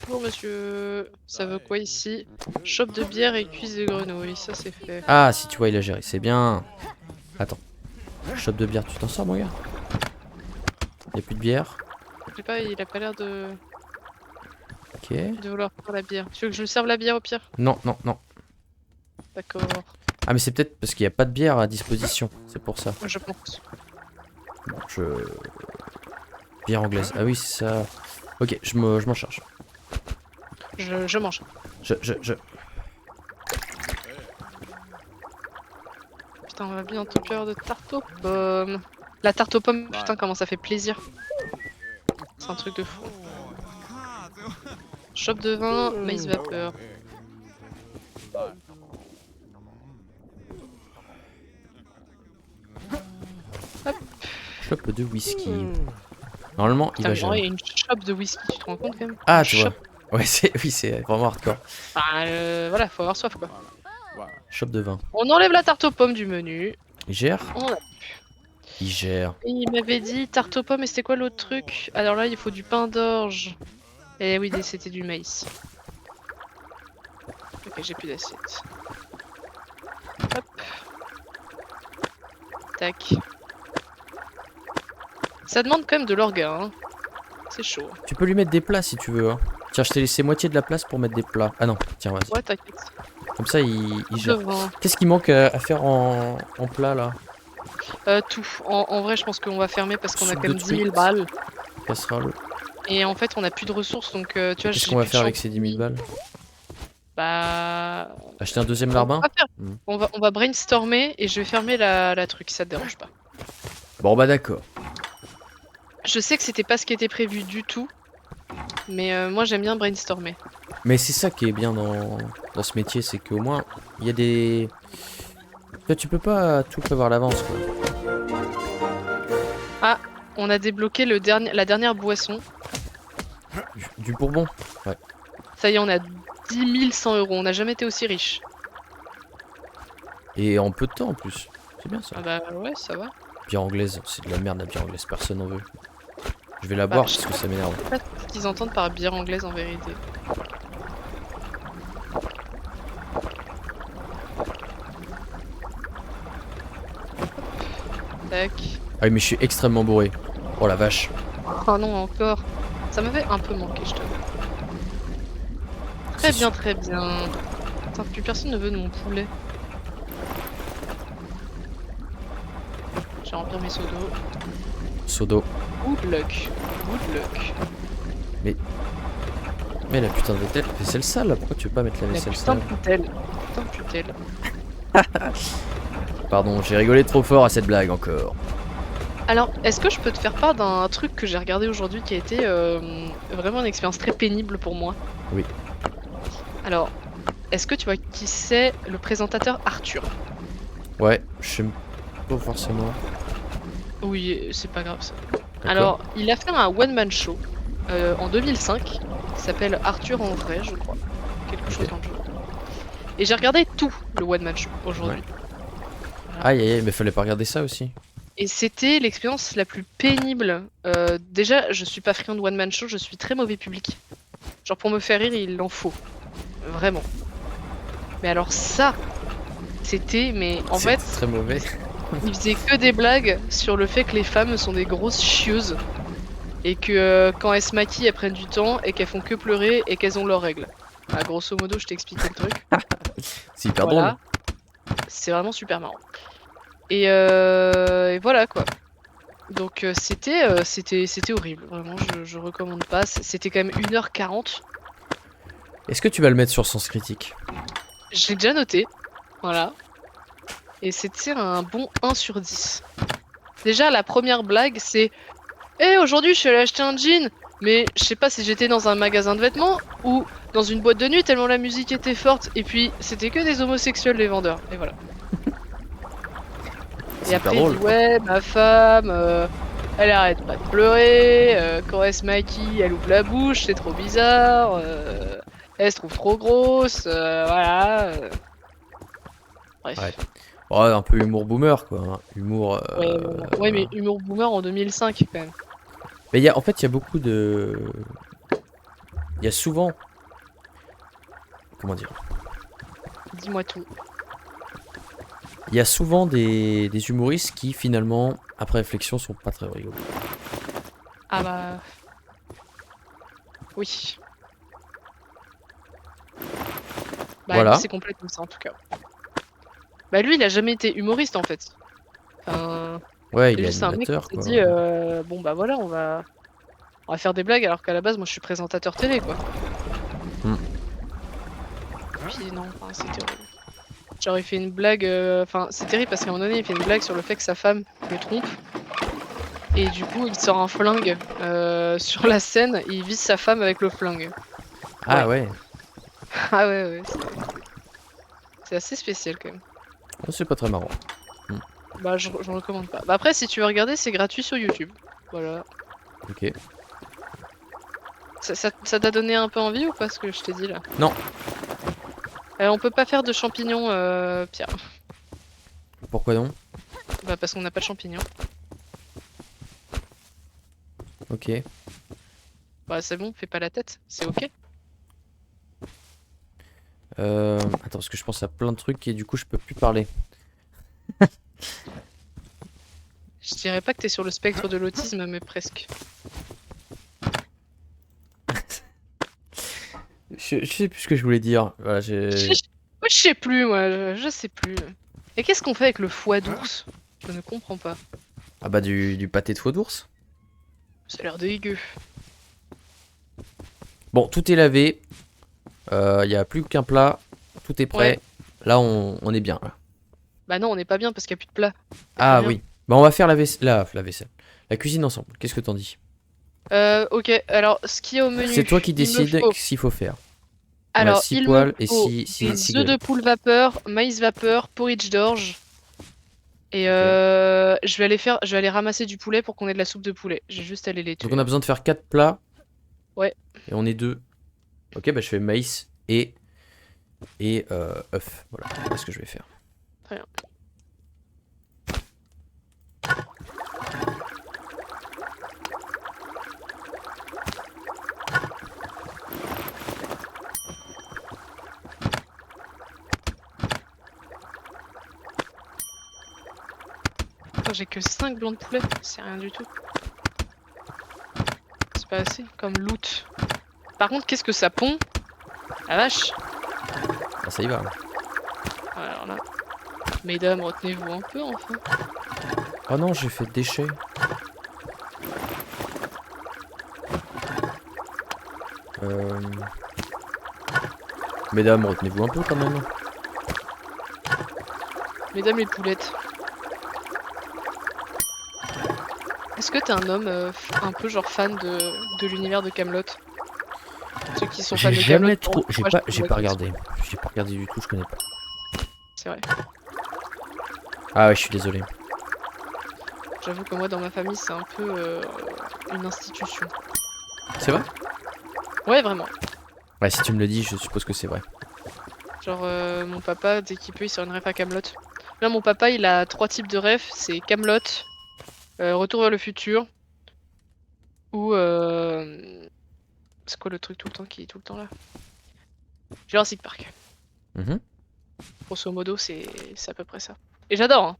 Bonjour monsieur. Ça veut quoi ici? Chope de bière et cuisse de grenouille, ça c'est fait. Ah, si tu vois, il a géré. C'est bien. Attends. Chope de bière, tu t'en sors, mon gars? Y'a plus de bière? Je sais pas, il a pas l'air Ok. de vouloir faire la bière. Tu veux que je lui serve la bière au pire? Non. D'accord. Ah mais c'est peut-être parce qu'il n'y a pas de bière à disposition, c'est pour ça. Je pense. Je... Bière anglaise, ah oui c'est ça. Ok, je m'en charge. Je mange. Je... Putain, on va bientôt faire de tarte aux pommes. La tarte aux pommes, putain, comment ça fait plaisir. C'est un truc de fou. Chope de vin, maïs vapeur. Chope de whisky. Normalement, il Putain, va mais en vrai, il y jamais. a une chope de whisky, tu te rends compte quand même? Ah, Une tu vois. chope. Ouais, oui, c'est vraiment hardcore. Bah, voilà, faut avoir soif quoi. Chope de vin. On enlève la tarte aux pommes du menu. Il gère? On a- Il gère. Et il m'avait dit tarte aux pommes, et c'était quoi l'autre truc? Alors là, il faut du pain d'orge. Et oui, c'était du maïs. Ok, j'ai plus d'assiette. Hop. Tac. Ça demande quand même de l'orga, hein. C'est chaud. Tu peux lui mettre des plats si tu veux. Hein. Tiens, je t'ai laissé moitié de la place pour mettre des plats. Ah non, tiens, vas-y. Ouais, t'inquiète. Comme ça, il gère. Devant. Qu'est-ce qui manque à faire en plat là? Tout. En vrai, je pense qu'on va fermer parce qu'on a Soupe quand de même 10 000 truite. balles. Casserole. Et en fait, on a plus de ressources, donc tu vois, Qu'est-ce j'ai qu'on va plus de faire avec champ. ces 10 000 balles? Bah. Acheter un deuxième On larbin? va, faire- Hmm. on va brainstormer et je vais fermer la truc, si ça te dérange pas. Bon bah d'accord. Je sais que c'était pas ce qui était prévu du tout, mais moi j'aime bien brainstormer. Mais c'est ça qui est bien dans ce métier, c'est qu'au moins, il y a des... Toi, tu peux pas tout prévoir à l'avance, quoi. On a débloqué la dernière boisson. Du bourbon. Ouais. Ça y est, on a 10 100 euros. On n'a jamais été aussi riche. Et en peu de temps en plus. C'est bien ça. Ah bah ouais, ça va. Bière anglaise, c'est de la merde la bière anglaise, personne n'en veut. Je vais la Bah, boire je parce que ça m'énerve. sais pas ce qu'ils entendent par bière anglaise en vérité. Tac. Ah oui, mais je suis extrêmement bourré. Oh la vache. Oh non, encore. Ça m'avait un peu manqué, je t'avoue. C'est Très bien, très bien. Putain, plus personne ne veut de mon poulet. Je vais remplir mes seaux d'eau. Sodo. Good luck. Good luck. Mais la putain de vaisselle sale là, pourquoi tu veux pas mettre la La vaisselle putain sale? de poutelle. Putain de poutelle. Pardon, j'ai rigolé trop fort à cette blague encore. Alors, est-ce que je peux te faire part d'un truc que j'ai regardé aujourd'hui qui a été vraiment une expérience très pénible pour moi? Oui. Alors, est-ce que tu vois qui c'est le présentateur Arthur? Ouais, je sais pas forcément. Oui, c'est pas grave ça. D'accord. Alors, il a fait un one-man show en 2005 qui s'appelle Arthur en vrai, je crois. Quelque chose dans le genre. Et j'ai regardé tout le one-man show aujourd'hui. Aïe aïe aïe, mais fallait pas regarder ça aussi. Et c'était l'expérience la plus pénible. Déjà, je suis pas friand de one-man show, je suis très mauvais public. Genre, pour me faire rire, il en faut. Vraiment. Mais alors, ça, c'était. Mais en C'est fait, très mauvais. il faisait que des blagues sur le fait que les femmes sont des grosses chieuses. Et que quand elles se maquillent, elles prennent du temps et qu'elles font que pleurer et qu'elles ont leurs règles. Bah, grosso modo, je t'ai expliqué le truc. C'est hyper Voilà. drôle. C'est vraiment super marrant. Et voilà quoi. Donc c'était horrible, vraiment je recommande pas. C'était quand même 1h40. Est-ce que tu vas le mettre sur Sens Critique? Je l'ai déjà noté. Voilà. Et c'était un bon 1 sur 10. Déjà la première blague c'est aujourd'hui je suis allé acheter un jean, mais je sais pas si j'étais dans un magasin de vêtements ou dans une boîte de nuit tellement la musique était forte et puis c'était que des homosexuels les vendeurs. Et voilà. C'est Et hyper après, il drôle. dit ouais, ma femme, elle arrête pas de pleurer, quand elle se maquille, elle ouvre la bouche, c'est trop bizarre, elle se trouve trop grosse, voilà. Bref. Ouais. Ouais, un peu humour boomer quoi. Hein. Humour. Ouais, mais humour boomer en 2005 quand même. Mais en fait, il y a beaucoup de. Il y a souvent. Comment dire? Dis-moi tout. Il y a souvent des humoristes qui finalement, après réflexion, sont pas très rigolos. Ah bah. Oui. Bah, Voilà. c'est complètement ça en tout cas. Bah lui, il a jamais été humoriste en fait. Enfin, Ouais, c'est il est juste un mec qui animateur s'est quoi. dit bon bah voilà, on va faire des blagues alors qu'à la base, moi je suis présentateur télé quoi. Hmm. Puis non, enfin, c'est terrible. Genre il fait une blague, enfin c'est terrible parce qu'à un moment donné, il fait une blague sur le fait que sa femme le trompe. Et du coup, il sort un flingue sur la scène et il vise sa femme avec le flingue. Ah Ouais. ouais, Ah ouais, c'est assez spécial quand même. oh, c'est pas très marrant. Bah, j'en recommande pas. Bah, après, si tu veux regarder, c'est gratuit sur YouTube. Voilà. Ok. Ça t'a donné un peu envie ou pas ce que je t'ai dit là? Non. On peut pas faire de champignons, Pierre. Pourquoi non? Bah, parce qu'on n'a pas de champignons. Ok. Bah, c'est bon, fais pas la tête, c'est ok. Attends, parce que je pense à plein de trucs et du coup je peux plus parler. Je dirais pas que t'es sur le spectre de l'autisme, mais presque. Je sais plus ce que je voulais dire. Voilà, j'ai. Moi, je sais plus, moi, je sais plus. Et qu'est-ce qu'on fait avec le foie d'ours? Je ne comprends pas. Ah bah du pâté de foie d'ours. Ça a l'air dégueu. Bon, tout est lavé. Il y a plus qu'un plat. Tout est prêt. Ouais. Là, on est bien. Là. Bah non, on n'est pas bien parce qu'il n'y a plus de plat. Y a plus Ah rien. oui. Bah on va faire la vaisselle. La cuisine ensemble. Qu'est-ce que t'en dis? Ok, alors ce qui est au menu, C'est toi qui il me décides faut. s'il faut faire. On a Alors, 6 il me poils et faut 6 des œufs de grilles. poule vapeur, maïs vapeur, porridge d'orge. Et Ok. je vais aller ramasser du poulet pour qu'on ait de la soupe de poulet. J'ai juste à aller les Donc tuer. on a besoin de faire 4 plats. Ouais. Et on est 2. Ok, bah je fais maïs et œuf. Voilà ce que je vais faire. Très bien. Attends, j'ai que 5 blancs de poulet, c'est rien du tout. C'est pas assez, comme loot. Par contre, qu'est-ce que ça pond? La vache! Ah, ça y va. Alors là, mesdames, retenez-vous un peu enfin. Oh non, j'ai fait déchets. Euh... Mesdames, retenez-vous un peu quand même. Mesdames les poulettes. Est-ce que t'es un homme un peu genre fan de l'univers de Camelot? Ceux qui sont fans J'ai de Camelot. jamais trop. J'ai pas regardé. J'ai pas regardé du tout, je connais pas. C'est vrai. Ah ouais, je suis désolé. J'avoue que moi dans ma famille c'est un peu une institution. C'est vrai? Ouais vraiment. Ouais, si tu me le dis, je suppose que c'est vrai. Genre mon papa dès qu'il peut il sort une ref à Camelot. Là mon papa il a 3 types de refs, c'est Camelot, Retour vers le futur ou c'est quoi le truc tout le temps qui est tout le temps là? Jurassic Park. Mhm. Grosso modo c'est à peu près ça. Et j'adore hein.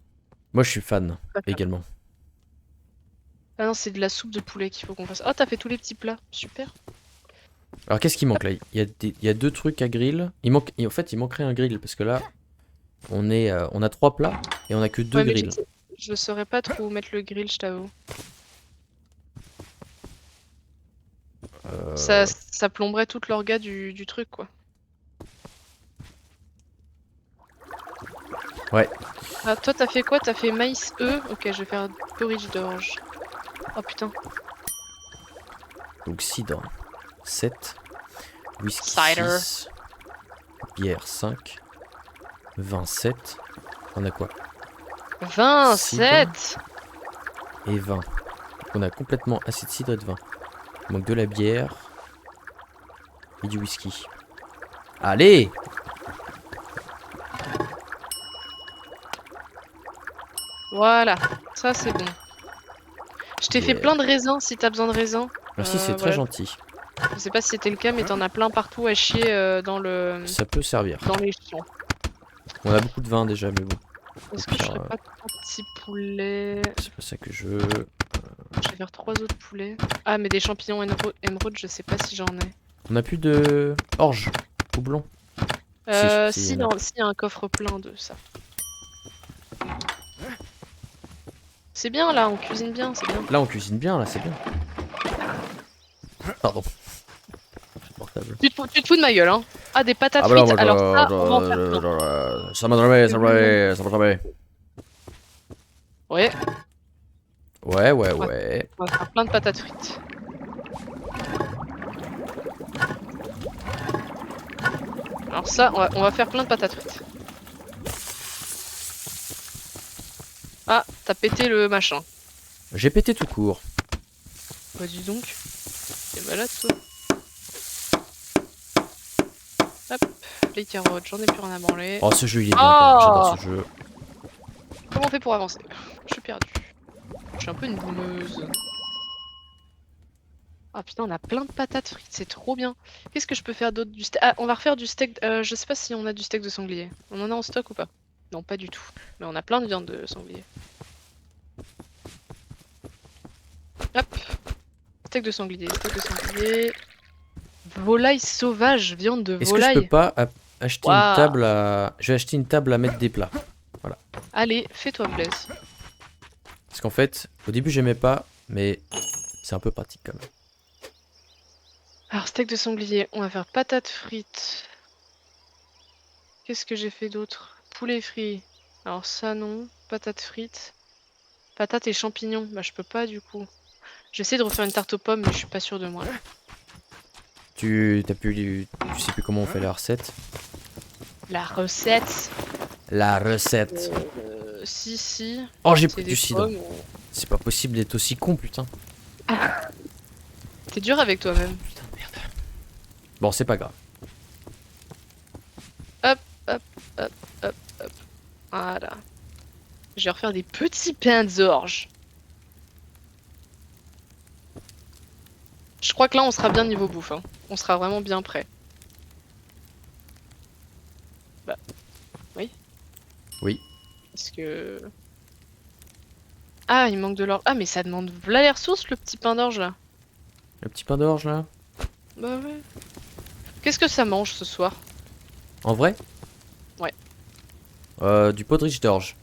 Moi, je suis fan Pas fan. également. Ah non c'est de la soupe de poulet qu'il faut qu'on fasse. Oh t'as fait tous les petits plats, super. Alors, qu'est-ce qui manque là? Il y a 2 trucs à grill. En fait, il manquerait un grill parce que là, on a 3 plats et on a que 2 Ouais mais grilles. je saurais pas trop où mettre le grill je t'avoue. Ça plomberait toute l'orga du truc quoi. Ouais. Ah toi t'as fait quoi? T'as fait maïs Ok je vais faire porridge d'orge. Oh putain. Donc, cidre 7. Whisky Cider. 6. Bière 5. Vin 7. On a quoi? 27. Et 20. Donc, on a complètement assez de cidre et de vin. Il manque de la bière. Et du whisky. Allez! Voilà, ça c'est bon. Je t'ai fait Yeah. plein de raisins si t'as besoin de raisins. Merci, c'est très Voilà. gentil. Je sais pas si c'était le cas mais t'en as plein partout à chier dans Ça peut servir. les champs. On a beaucoup de vin déjà, mais bon. Est-ce Au que je pire, ferais pas 3 petits poulets? c'est pas ça que je veux. Je vais faire 3 autres poulets. Ah mais des champignons émeraude, je sais pas si j'en ai. On a plus de orge ou blond. Si, Si, il y en a. si, y a un coffre plein de ça. C'est bien là, on cuisine bien, c'est bien. Là, on cuisine bien, là, c'est bien. Pardon. C'est portable. Tu te fous de ma gueule, hein. Ah, des patates Ah bah non, frites, moi, alors ça, on va en faire plein. ça m'a jamais, ça m'a jamais, ça m'a jamais. Ouais, Ouais. on va faire plein de patates frites. Alors ça, on va faire plein de patates frites. Ah, t'as pété le machin. J'ai pété tout court. Bah dis donc, t'es malade toi. Hop, les carottes, j'en ai plus rien à branler. Oh, ce jeu, il est bien, quand même. J'adore ce jeu. Comment on fait pour avancer? Je suis perdu. Je suis un peu une boumeuse. Ah putain, on a plein de patates frites, c'est trop bien. Qu'est-ce que je peux faire d'autre du steak? Ah, on va refaire du steak. Je sais pas si on a du steak de sanglier. On en a en stock ou pas? Non, pas du tout. Mais on a plein de viande de sanglier. Hop. Steak de sanglier, steak de sanglier. Volaille sauvage, viande de Est-ce que je peux volaille. pas acheter une Waouh. table à... Je vais acheter une table à mettre des plats. Allez, fais-toi plaisir. Parce qu'en fait, au début, j'aimais pas, mais c'est un peu pratique quand même. Alors, steak de sanglier, on va faire patates frites. Qu'est-ce que j'ai fait d'autre? Poulet frit. Alors ça non. Patates frites. Patates et champignons. Bah je peux pas du coup. J'essaie de refaire une tarte aux pommes mais je suis pas sûre de moi. Tu sais plus comment on fait la recette? La recette. La recette. Si. Oh, j'ai C'est pris des du cidre. pommes. C'est pas possible d'être aussi con, putain. T'es dur avec toi-même. Putain de merde. Bon, c'est pas grave. Voilà. Je vais refaire des petits pains d'orge. Je crois que là on sera bien niveau bouffe. Hein. On sera vraiment bien prêt. Bah. Oui. Oui. Parce que. Ah, il manque de l'orge. Ah, mais ça demande là les ressources, le petit pain d'orge là. Le petit pain d'orge là. Bah ouais. Qu'est-ce que ça mange ce soir? En vrai? Ouais. Du podridge d'orge.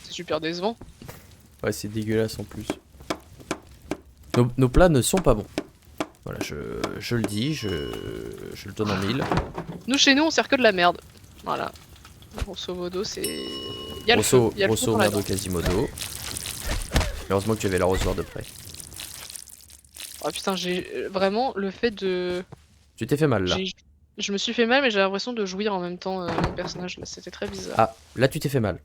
C'est super décevant. Ouais, c'est dégueulasse en plus. Nos plats ne sont pas bons. Voilà, je le dis, je le donne en mille. Nous, chez nous, on sert que de la merde. Voilà. Grosso modo, c'est. Y'a le feu. Grosso, Y'a le feu grosso pour la merdo viande. Quasimodo. Heureusement que tu avais l'arrosoir de près. Oh putain, j'ai vraiment le fait de. Tu t'es fait mal là. Je me suis fait mal, mais j'ai l'impression de jouir en même temps mon personnage là. C'était très bizarre. Ah, là tu t'es fait mal.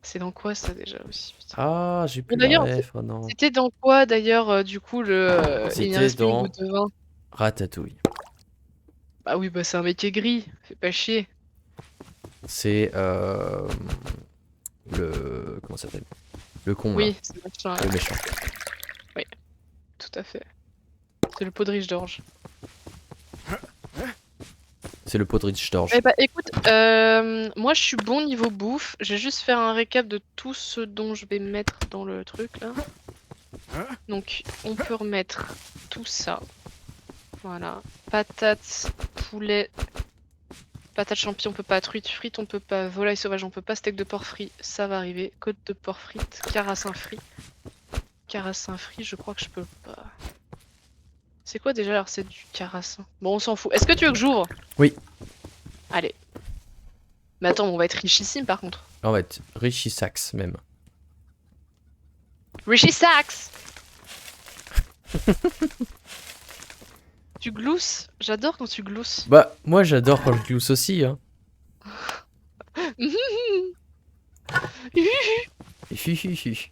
C'est dans quoi ça déjà aussi putain. Ah, j'ai plus D'ailleurs, la ref, oh non. c'était dans quoi d'ailleurs du coup le. Il n'y C'était reste plus une dans goutte de vin. Ratatouille. Bah oui, bah c'est un mec qui est gris. Fais pas chier. C'est le... Comment ça s'appelle? Le con Oui, c'est machin. là. Le méchant. Tout à fait. C'est le pot de riche d'orge. C'est le podridge d'orge. Eh bah écoute, moi je suis bon niveau bouffe. Je vais juste faire un récap de tout ce dont je vais mettre dans le truc là. Donc on peut remettre tout ça. Voilà. Patates, poulet, patates champignons on peut pas, truite frite on peut pas, volaille sauvage on peut pas, steak de porc frit ça va arriver, côte de porc frite, carassin frit. Carassin frit je crois que je peux pas. C'est quoi déjà la recette du carassin? Bon on s'en fout. Est-ce que tu veux que j'ouvre? Oui. Allez. Mais attends, on va être richissime par contre. En fait, Richie Sax même. Richie Sax. Tu glousses? J'adore quand tu glousses. Bah, moi j'adore quand je glousse aussi, hein. Hihihi.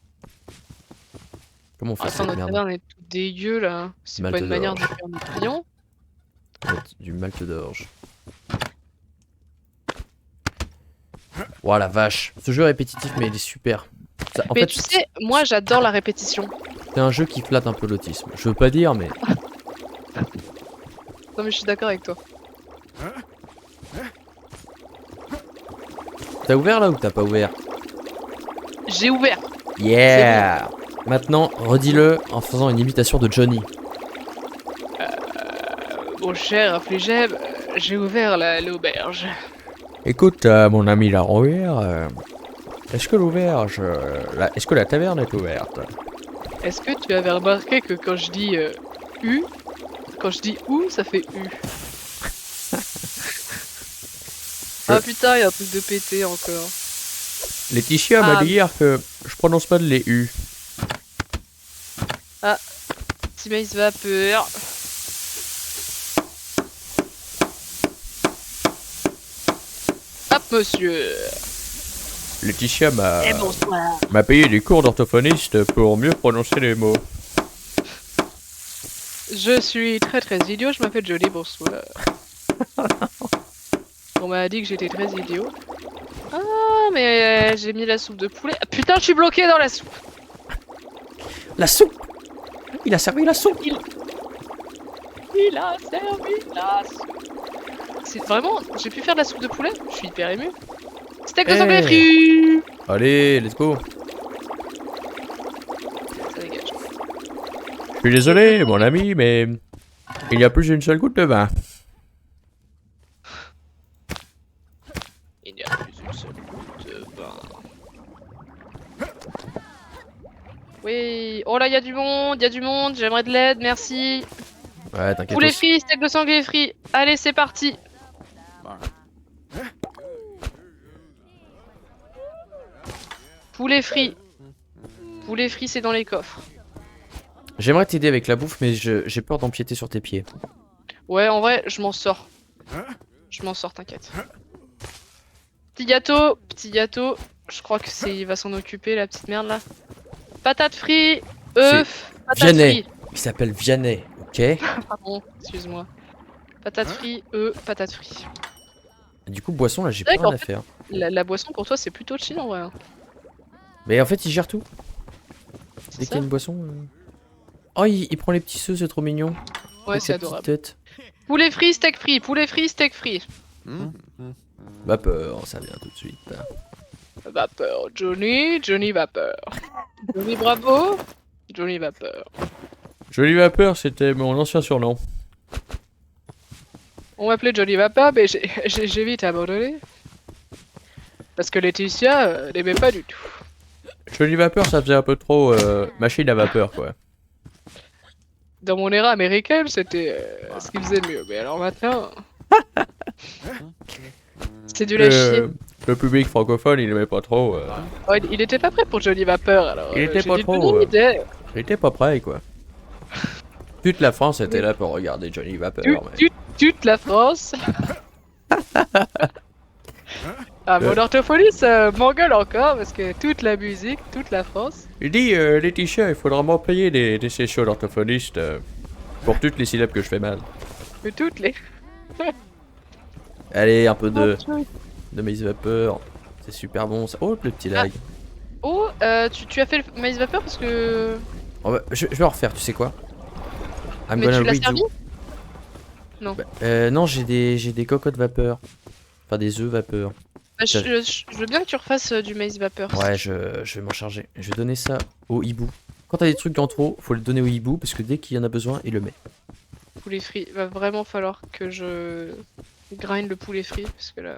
Comment on fait Attends, cette notre merde? taverne est tout dégueu là. C'est pas Malte une manière de d'orge. faire des clients. Du malte d'orge. Oh la vache. Ce jeu est répétitif mais il est super. En Mais fait, tu sais, moi j'adore la répétition. c'est un jeu qui flatte un peu l'autisme. Je veux pas dire mais... Non mais je suis d'accord avec toi. T'as ouvert là ou t'as pas ouvert? J'ai ouvert. Yeah. Maintenant, redis-le en faisant une imitation de Johnny. Mon cher Flégeb, j'ai ouvert l'auberge. Écoute, mon ami la Royère, Est-ce que l'auberge... Est-ce que la taverne est ouverte? Est-ce que tu avais remarqué que quand je dis U, quand je dis OU, ça fait U. Ah putain, il y a un truc de pété encore. Laetitia m'a dit hier que je prononce pas de les U. Ah, petit maïs vapeur. Hop, monsieur. Laetitia Et bonsoir. m'a payé des cours d'orthophoniste pour mieux prononcer les mots. Je suis très idiot, je m'appelle Johnny, bonsoir. On m'a dit que j'étais très idiot. Ah, mais j'ai mis la soupe de poulet. Ah, putain, je suis bloqué dans la soupe. La soupe! Il a servi la soupe! Il a servi la soupe. C'est vraiment, j'ai pu faire de la soupe de poulet. Je suis hyper ému. Steak de sanglier frit. Allez, let's go! Ça dégage. Je suis désolé, mon ami, mais il y a plus d'une seule goutte de vin. Il n'y a plus une seule goutte de vin. Oui. Oh là, il y a du monde, j'aimerais de l'aide, merci. Ouais, t'inquiète. Poulet frit, steak de sanglier frit. Allez, c'est parti. Poulet frit. Poulet frit, c'est dans les coffres. J'aimerais t'aider avec la bouffe, mais j'ai peur d'empiéter sur tes pieds. Ouais, en vrai, je m'en sors. Je m'en sors, t'inquiète. Petit gâteau. Je crois que c'est, il va s'en occuper, la petite merde là. Patate frites, œufs, patate Vianney. frites. Il s'appelle Vianney, ok? Pardon, excuse-moi. Patate frites, œufs, patate frites. Du coup, boisson, là, j'ai C'est plus vrai rien à qu'en faire. La boisson pour toi, c'est plutôt chill en vrai. Hein. Mais en fait, il gère tout. C'est Dès qu'il y ça a une boisson... Oh, il prend les petits œufs, c'est trop mignon. Ouais, Avec c'est sa adorable. petite tête. Poulet frit, steak frit, poulet frit, steak frit. Vapeur, ça vient tout de suite. Vapeur, Johnny Vapeur. Johnny Bravo, Johnny Vapeur. Jolie Vapeur, c'était mon ancien surnom. On m'appelait Johnny Vapeur, mais j'ai vite abandonné. Parce que Laetitia n'aimait pas du tout. Jolie Vapeur, ça faisait un peu trop machine à vapeur, quoi. Dans mon era américaine, c'était ce qu'il faisait de mieux. Mais alors maintenant... C'était du lâcher. Le public francophone, il aimait pas trop. Oh, il était pas prêt pour Johnny Vapeur, alors... Il était j'ai pas dit, trop, donne une idée. Il était pas prêt, quoi. Toute la France était là pour regarder Johnny Vapeur. mais- Toute la France. Ah, mon orthophoniste m'engueule encore parce que toute la musique, toute la France. Il dit, Laetitia, il faudra m'en payer des sessions d'orthophoniste pour toutes les syllabes que je fais mal. Que toutes les. Allez, un peu de maïs vapeur. C'est super bon ça. Oh, le petit lag. Oh, tu as fait le maïs vapeur parce que. Je vais en refaire, tu sais quoi? I'm Mais gonna tu l'as redo. servi? Non. Non, j'ai des cocottes vapeur. Enfin, des œufs vapeur. Bah, je veux bien que tu refasses du maïs vapeur. Ouais, je vais m'en charger. Je vais donner ça au hibou. Quand t'as des trucs en trop, faut le donner au hibou parce que dès qu'il y en a besoin, il le met. Poulet frit. Va vraiment falloir que je grind le poulet frit parce que là.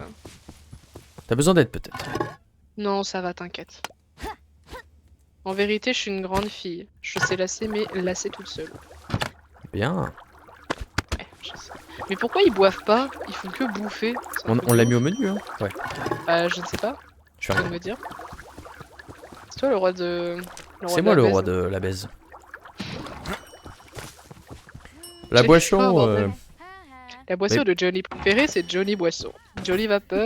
T'as besoin d'aide peut-être. Non, ça va, t'inquiète. En vérité, je suis une grande fille. Je sais lasser, mais lasser toute seule. Bien. Ouais, je sais. Mais pourquoi ils boivent pas? Ils font que bouffer. C'est un peu On l'a ouf. mis au menu, hein. Ouais. Je ne sais pas. Je Tu fais peux rien. me dire. C'est toi le roi de. C'est moi le roi de. de la baise. La J'ai faim, boisson. bordel. La boisson Mais- de Johnny préférée, c'est Johnny Boisson. Johnny Vapeur.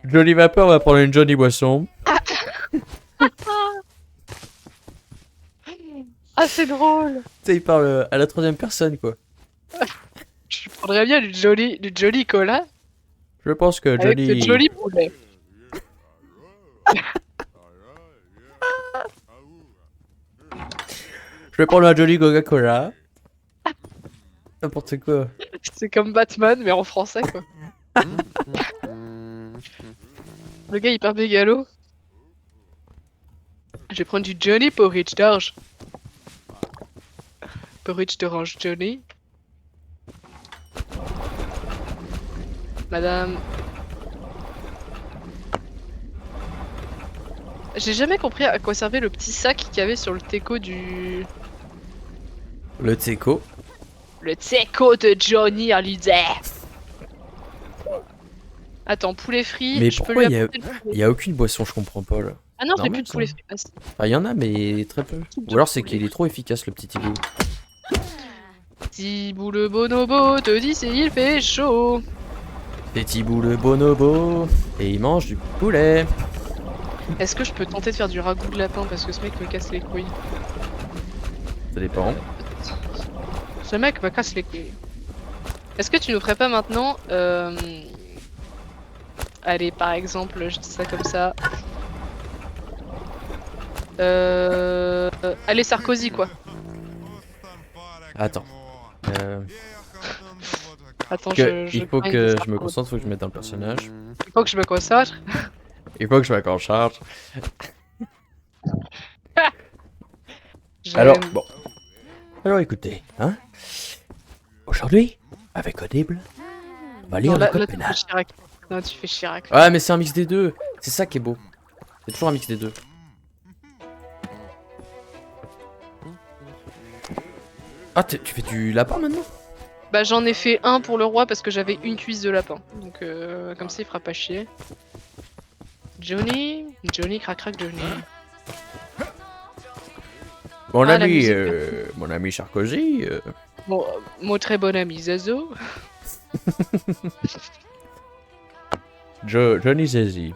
Johnny Vapeur va prendre une Johnny Boisson. Ah, c'est drôle! Tu sais, il parle à la troisième personne, quoi. Je prendrais bien du Johnny Cola Je pense que avec Johnny. le Johnny Poulet. Je vais prendre un Johnny Coca-Cola. N'importe quoi. C'est comme Batman, mais en français, quoi. Le gars hyper mégalo. Je vais prendre du Johnny Porridge d'orge. Porridge d'orange Johnny. Madame. J'ai jamais compris à quoi servait le petit sac qu'il y avait sur le teco du... Le Tseco. Le teco de Johnny Hallyday. Attends, poulet frit, Mais je peux pourquoi lui il y a- apporter le poulet. Il y a aucune boisson, je comprends pas là. Ah non, j'ai normal, plus de ça. poulet frit. Ah, si. Enfin, il y en a, mais très peu. Soupe Ou de alors c'est poulet. qu'il est trop efficace, le petit Thibaut. Tibou le bonobo te dit c'est il fait chaud. C'est Thibaut le bonobo, et il mange du poulet. Est-ce que je peux tenter de faire du ragoût de lapin parce que ce mec me casse les couilles. Ça dépend. Ce mec me casse les couilles. Est-ce que tu nous ferais pas maintenant allez, par exemple, je dis ça comme ça. Allez, Sarkozy, quoi. Attends. Attends, Il faut grind que je me Sarkozy. concentre, faut que je mette dans le personnage. Il faut que je me concentre. Il faut que je sois en charge. J'aime. Alors, bon. Alors écoutez, hein. Aujourd'hui, avec Audible, on va lire Non, le là, code là, tu fais pénal. Chirac. Non, tu fais Chirac. Ouais, mais c'est un mix des deux. C'est ça qui est beau. C'est toujours un mix des deux. Ah, tu fais du lapin maintenant? Bah, j'en ai fait un pour le roi parce que j'avais une cuisse de lapin. Donc, comme ça, il fera pas chier. Johnny, crac crac Johnny. Mon Ah, la ami, musique. mon ami Sarkozy. Bon, mon très bon ami Zazo. Johnny Zazie.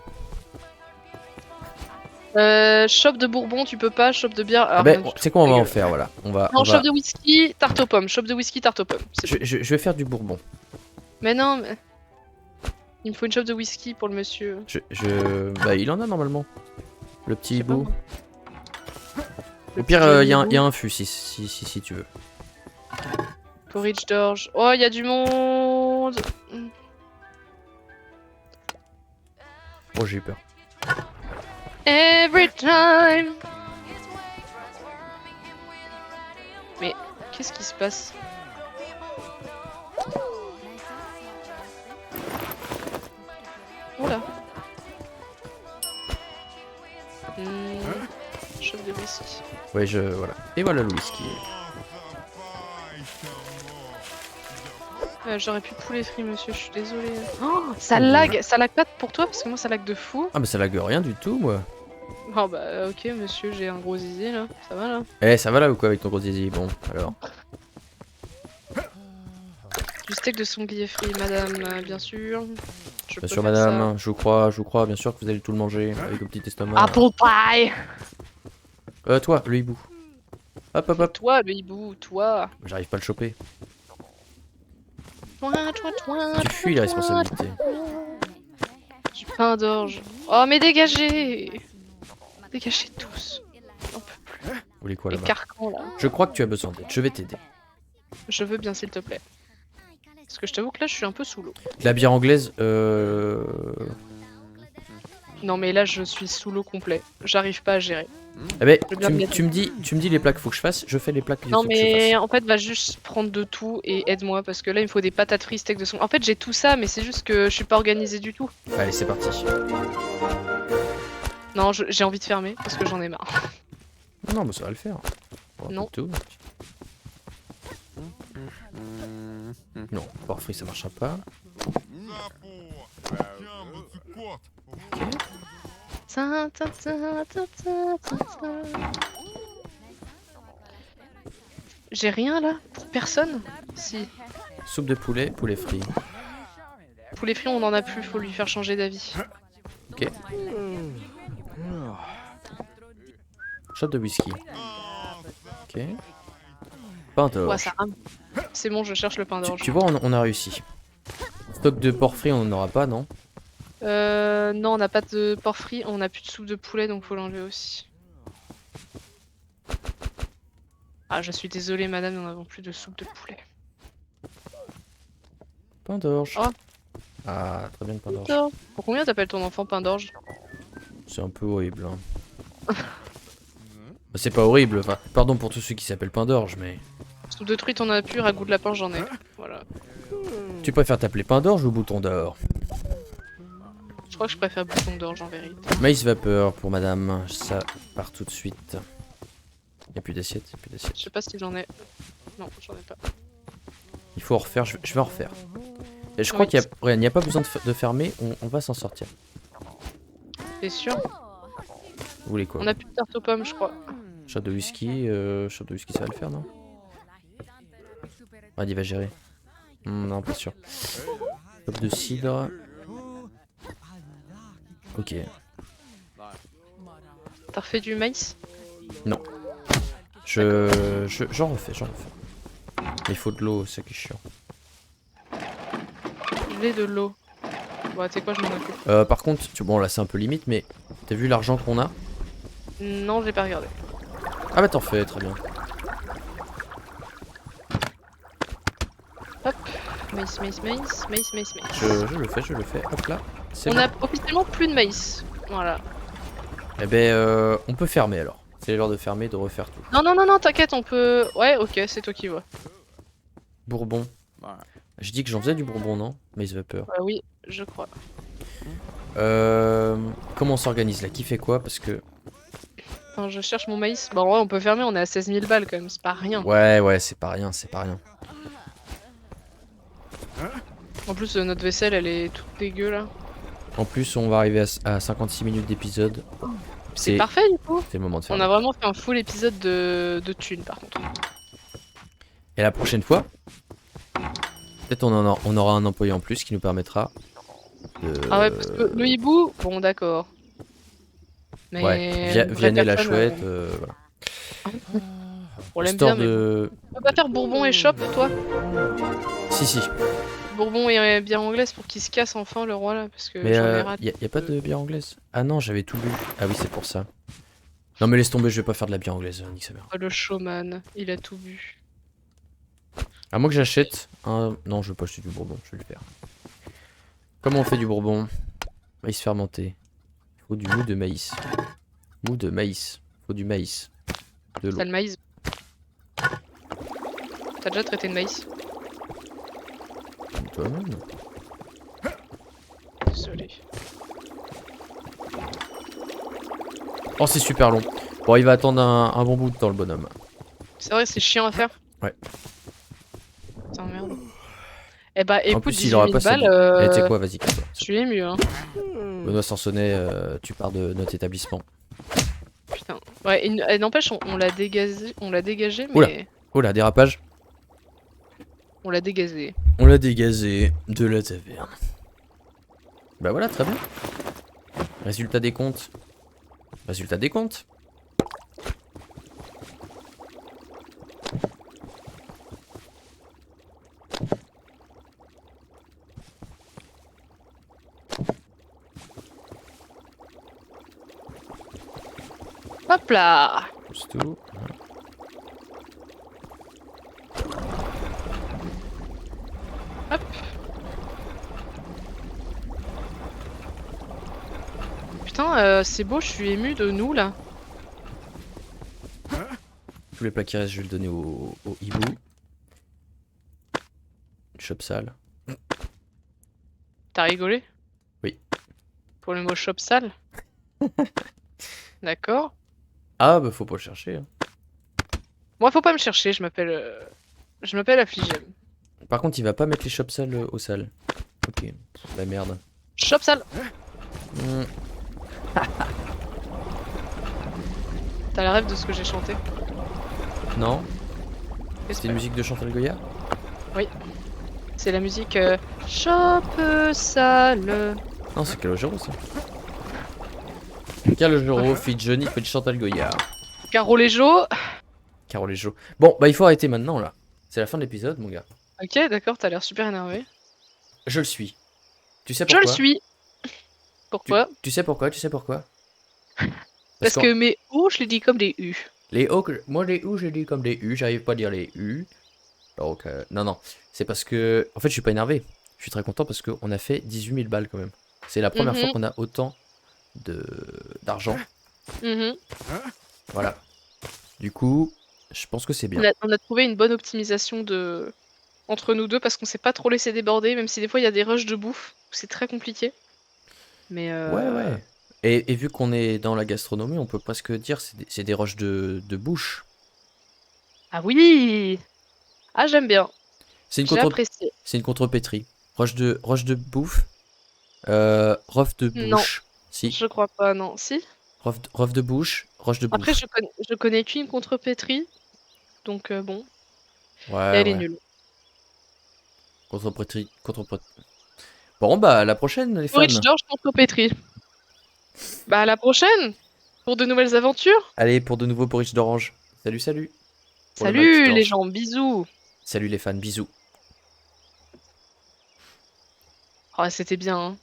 Chope de bourbon, tu peux pas. Chope de bière. Ah Alors, ben, rien du c'est quoi, on va ta en gueule. faire, voilà. On va. Non, on va- chope de whisky, tarte aux pommes. Chope de whisky, tarte aux pommes. C'est bon. je vais faire du bourbon. Mais non, mais... il me faut une chope de whisky pour le monsieur. Bah, il en a normalement. Le petit Je sais pas, hibou. moi. Le Au pire, petit il y a Johnny un fût si tu veux. Porridge d'orge. Oh, il y a du monde. Oh, j'ai eu peur. Every time. Mais qu'est-ce qui se passe? Oula. Chope de whisky. Ouais, voilà. Et voilà le whisky. J'aurais pu poulet frit, monsieur, je suis désolée. Oh, ça lag pas pour toi parce que moi ça lag de fou. Ah, mais ça lague rien du tout, moi. Oh bah ok, monsieur, j'ai un gros zizi là, ça va là. Eh, ça va là ou quoi avec ton gros zizi? Bon, alors. Du steak de sanglier frit, madame, bien sûr. Je Bien peux sûr, faire madame, je crois, bien sûr que vous allez tout le manger avec le petit ça. estomac. Apple pie. Toi, le hibou. Hop, hop, hop. Toi, le hibou, toi. J'arrive pas à le choper. Toi. Tu fuis les responsabilités. Du pain d'orge. Oh mais dégagez. Dégagez tous. J'en peux plus. Vous voulez quoi Les là-bas? carcans là. Je crois que tu as besoin d'aide, je vais t'aider. Je veux bien s'il te plaît. Parce que je t'avoue que là je suis un peu sous l'eau. De la bière anglaise, Non mais là je suis sous l'eau complet. J'arrive pas à gérer. Eh ben, Je veux bien tu me dis les plats qu'il faut que je fasse, je fais les plats qu'il Non faut que je mais fasse. en fait va juste prendre de tout et aide-moi parce que là il me faut des patates frites, steak de son. En fait j'ai tout ça mais c'est juste que je suis pas organisée du tout. Allez, c'est parti. Non j'ai envie de fermer parce que j'en ai marre. Non, mais ça va le faire. On va Non. pas tout. Non, porc frit ça marchera pas. Ta, ta, ta, ta, ta, ta, ta. J'ai rien là pour personne. Si. Soupe de poulet, poulet frit. Poulet frit on en a plus, faut lui faire changer d'avis. Ok. Shot de whisky. Ok. Pain Ouais d'orge. ça rame. C'est bon je cherche le pain d'orge. Tu vois, on a réussi. Stock de porc frit, on n'en aura pas, non? Non on n'a pas de porc frit, on a plus de soupe de poulet donc faut l'enlever aussi. Ah je suis désolée madame, nous n'avons plus de soupe de poulet. Pain d'orge. Oh. Ah, très bien le pain d'orge. Toi, pour combien t'appelles ton enfant pain d'orge? C'est un peu horrible. Hein. Bah, c'est pas horrible, enfin, pardon pour tous ceux qui s'appellent pain d'orge, mais... Soupe de truite on en a plus, ragoût de lapin j'en ai. Voilà. Tu préfères t'appeler pain d'orge ou bouton d'or? crois que je préfère bouton d'orge en vérité. Maïs vapeur pour madame, ça part tout de suite. Y'a plus d'assiette, y'a plus d'assiette. Je sais pas si j'en ai. Non, j'en ai pas. Il faut en refaire, je vais en refaire. Et je crois qu'il n'y a pas besoin de fermer, on va s'en sortir. T'es sûr? Vous voulez quoi? On a plus de tarte aux pommes, je crois. Shot de whisky, ça va le faire, non? Ah, il va gérer. Non, pas sûr. Shot de cidre. Ok. T'as refait du maïs? Non. J'en refais. Il faut de l'eau, c'est ça qui est chiant. Je l'ai de l'eau. Bon, tu sais quoi, je m'en occupe. Par contre, bon là c'est un peu limite, mais t'as vu l'argent qu'on a? Non, j'ai pas regardé. Ah bah t'en fais, très bien. Hop, maïs. Je le fais, hop là. C'est On bon. a officiellement plus de maïs. Voilà. Eh ben, on peut fermer alors. C'est l'heure de fermer, de refaire tout. Non, t'inquiète, on peut. Ouais, ok, c'est toi qui vois. Bourbon. Je dis que j'en faisais du bourbon, non? Maïs vapeur. Oui, je crois. Comment on s'organise là? Qui fait quoi? Parce que... Enfin, je cherche mon maïs. Bon, ouais, on peut fermer, on est à 16 000 balles quand même, c'est pas rien. Ouais, c'est pas rien. En plus, notre vaisselle, elle est toute dégueu là. En plus, on va arriver à 56 minutes d'épisode. C'est parfait du coup. C'est le moment de faire. On a vraiment fait un full épisode de thunes par contre. Et la prochaine fois, peut-être on aura un employé en plus qui nous permettra de... Ah ouais, parce que le hibou, bon d'accord. Mais ouais, une vraie Vianney la personne, chouette, voilà. on l'aime Histoire bien, mais de... on peut pas faire Bourbon et Chop, toi? Si. Bourbon et bière anglaise pour qu'il se casse enfin le roi là, parce que Mais j'en ai raté. y a pas de bière anglaise? Ah non, j'avais tout bu. Ah oui, c'est pour ça. Non mais laisse tomber, je vais pas faire de la bière anglaise, nique sa mère. Oh, le showman, il a tout bu. À moins que j'achète un... Non, je veux pas acheter du bourbon, je vais le faire. Comment on fait du bourbon? Maïs fermenté. Il faut du mou de maïs. Mou de maïs. Il faut du maïs. De l'eau. T'as le maïs. T'as déjà traité de maïs? Toi-même. Désolé. Oh, c'est super long. Bon, il va attendre un bon bout de temps, le bonhomme. C'est vrai, c'est chiant à faire. Ouais. Putain, merde. Eh bah, En écoute, plus, 18 il aura 000 pas ça. balles, Eh, tu sais quoi, vas-y, casse-toi. je suis ému, hein. Benoît Sansonnet, tu pars de notre établissement. Putain. Ouais, et n'empêche, on l'a dégagé, mais... Oula. Oh là, dérapage. On l'a dégazé. On l'a dégazé de la taverne. Bah voilà, très bien. Résultat des comptes. Hop là. Pousse tout. Hop. Putain, c'est beau, je suis ému de nous là. Tous les plats qui restent, je vais le donner au hibou. Chop sale. T'as rigolé? Oui. Pour le mot shop sale? D'accord. Ah bah faut pas le chercher. Hein. Moi, faut pas me chercher, je m'appelle Affligem. Par contre, il va pas mettre les chops sales au sale. Ok, la merde. Shop sale. Hmm. T'as la rêve de ce que j'ai chanté? Non, Qu'est-ce c'était une que- musique de Chantal Goya. C'est la musique shop sale. Non, c'est Calogero ça. Calogero, fit Johnny, fit Chantal Goya. Caroléjo. Carole et Jo. Bon, bah il faut arrêter maintenant là. C'est la fin de l'épisode, mon gars. Ok, d'accord, t'as l'air super énervé. Je le suis. Tu sais Je pourquoi? le suis. Pourquoi? Tu sais pourquoi? Parce qu'en- que mes O, je les dis comme des U. Les O, moi les U, je les dis comme des U, j'arrive pas à dire les U. Donc, non, c'est parce que. En fait, je suis pas énervé. Je suis très content parce qu'on a fait 18 000 balles quand même. C'est la première fois qu'on a autant d'argent. Mhm. Voilà. Du coup, je pense que c'est bien. On a trouvé une bonne optimisation entre nous deux parce qu'on s'est pas trop laissé déborder, même si des fois il y a des rushs de bouffe où c'est très compliqué. Mais Ouais. Et vu qu'on est dans la gastronomie, on peut presque dire c'est des roches de bouche. ah oui! Ah, j'aime bien. C'est une J'ai contre apprécié. c'est une contrepétrie. Roche de bouffe, rof de Non, bouche. Si, je crois pas, non. Si? rof de bouche, roche de Après, bouffe. je connais qu'une contrepétrie, donc bon, et Ouais, elle est ouais. nulle. Contrepétrie. Bon, bah, à la prochaine, les Porridge fans. George contrepétrie. Bah, à la prochaine pour de nouvelles aventures. Allez, pour de nouveaux porridge d'orange. Salut, salut. Pour le Maltic Salut les Orange. gens, bisous. Salut les fans, bisous. Oh, c'était bien, hein.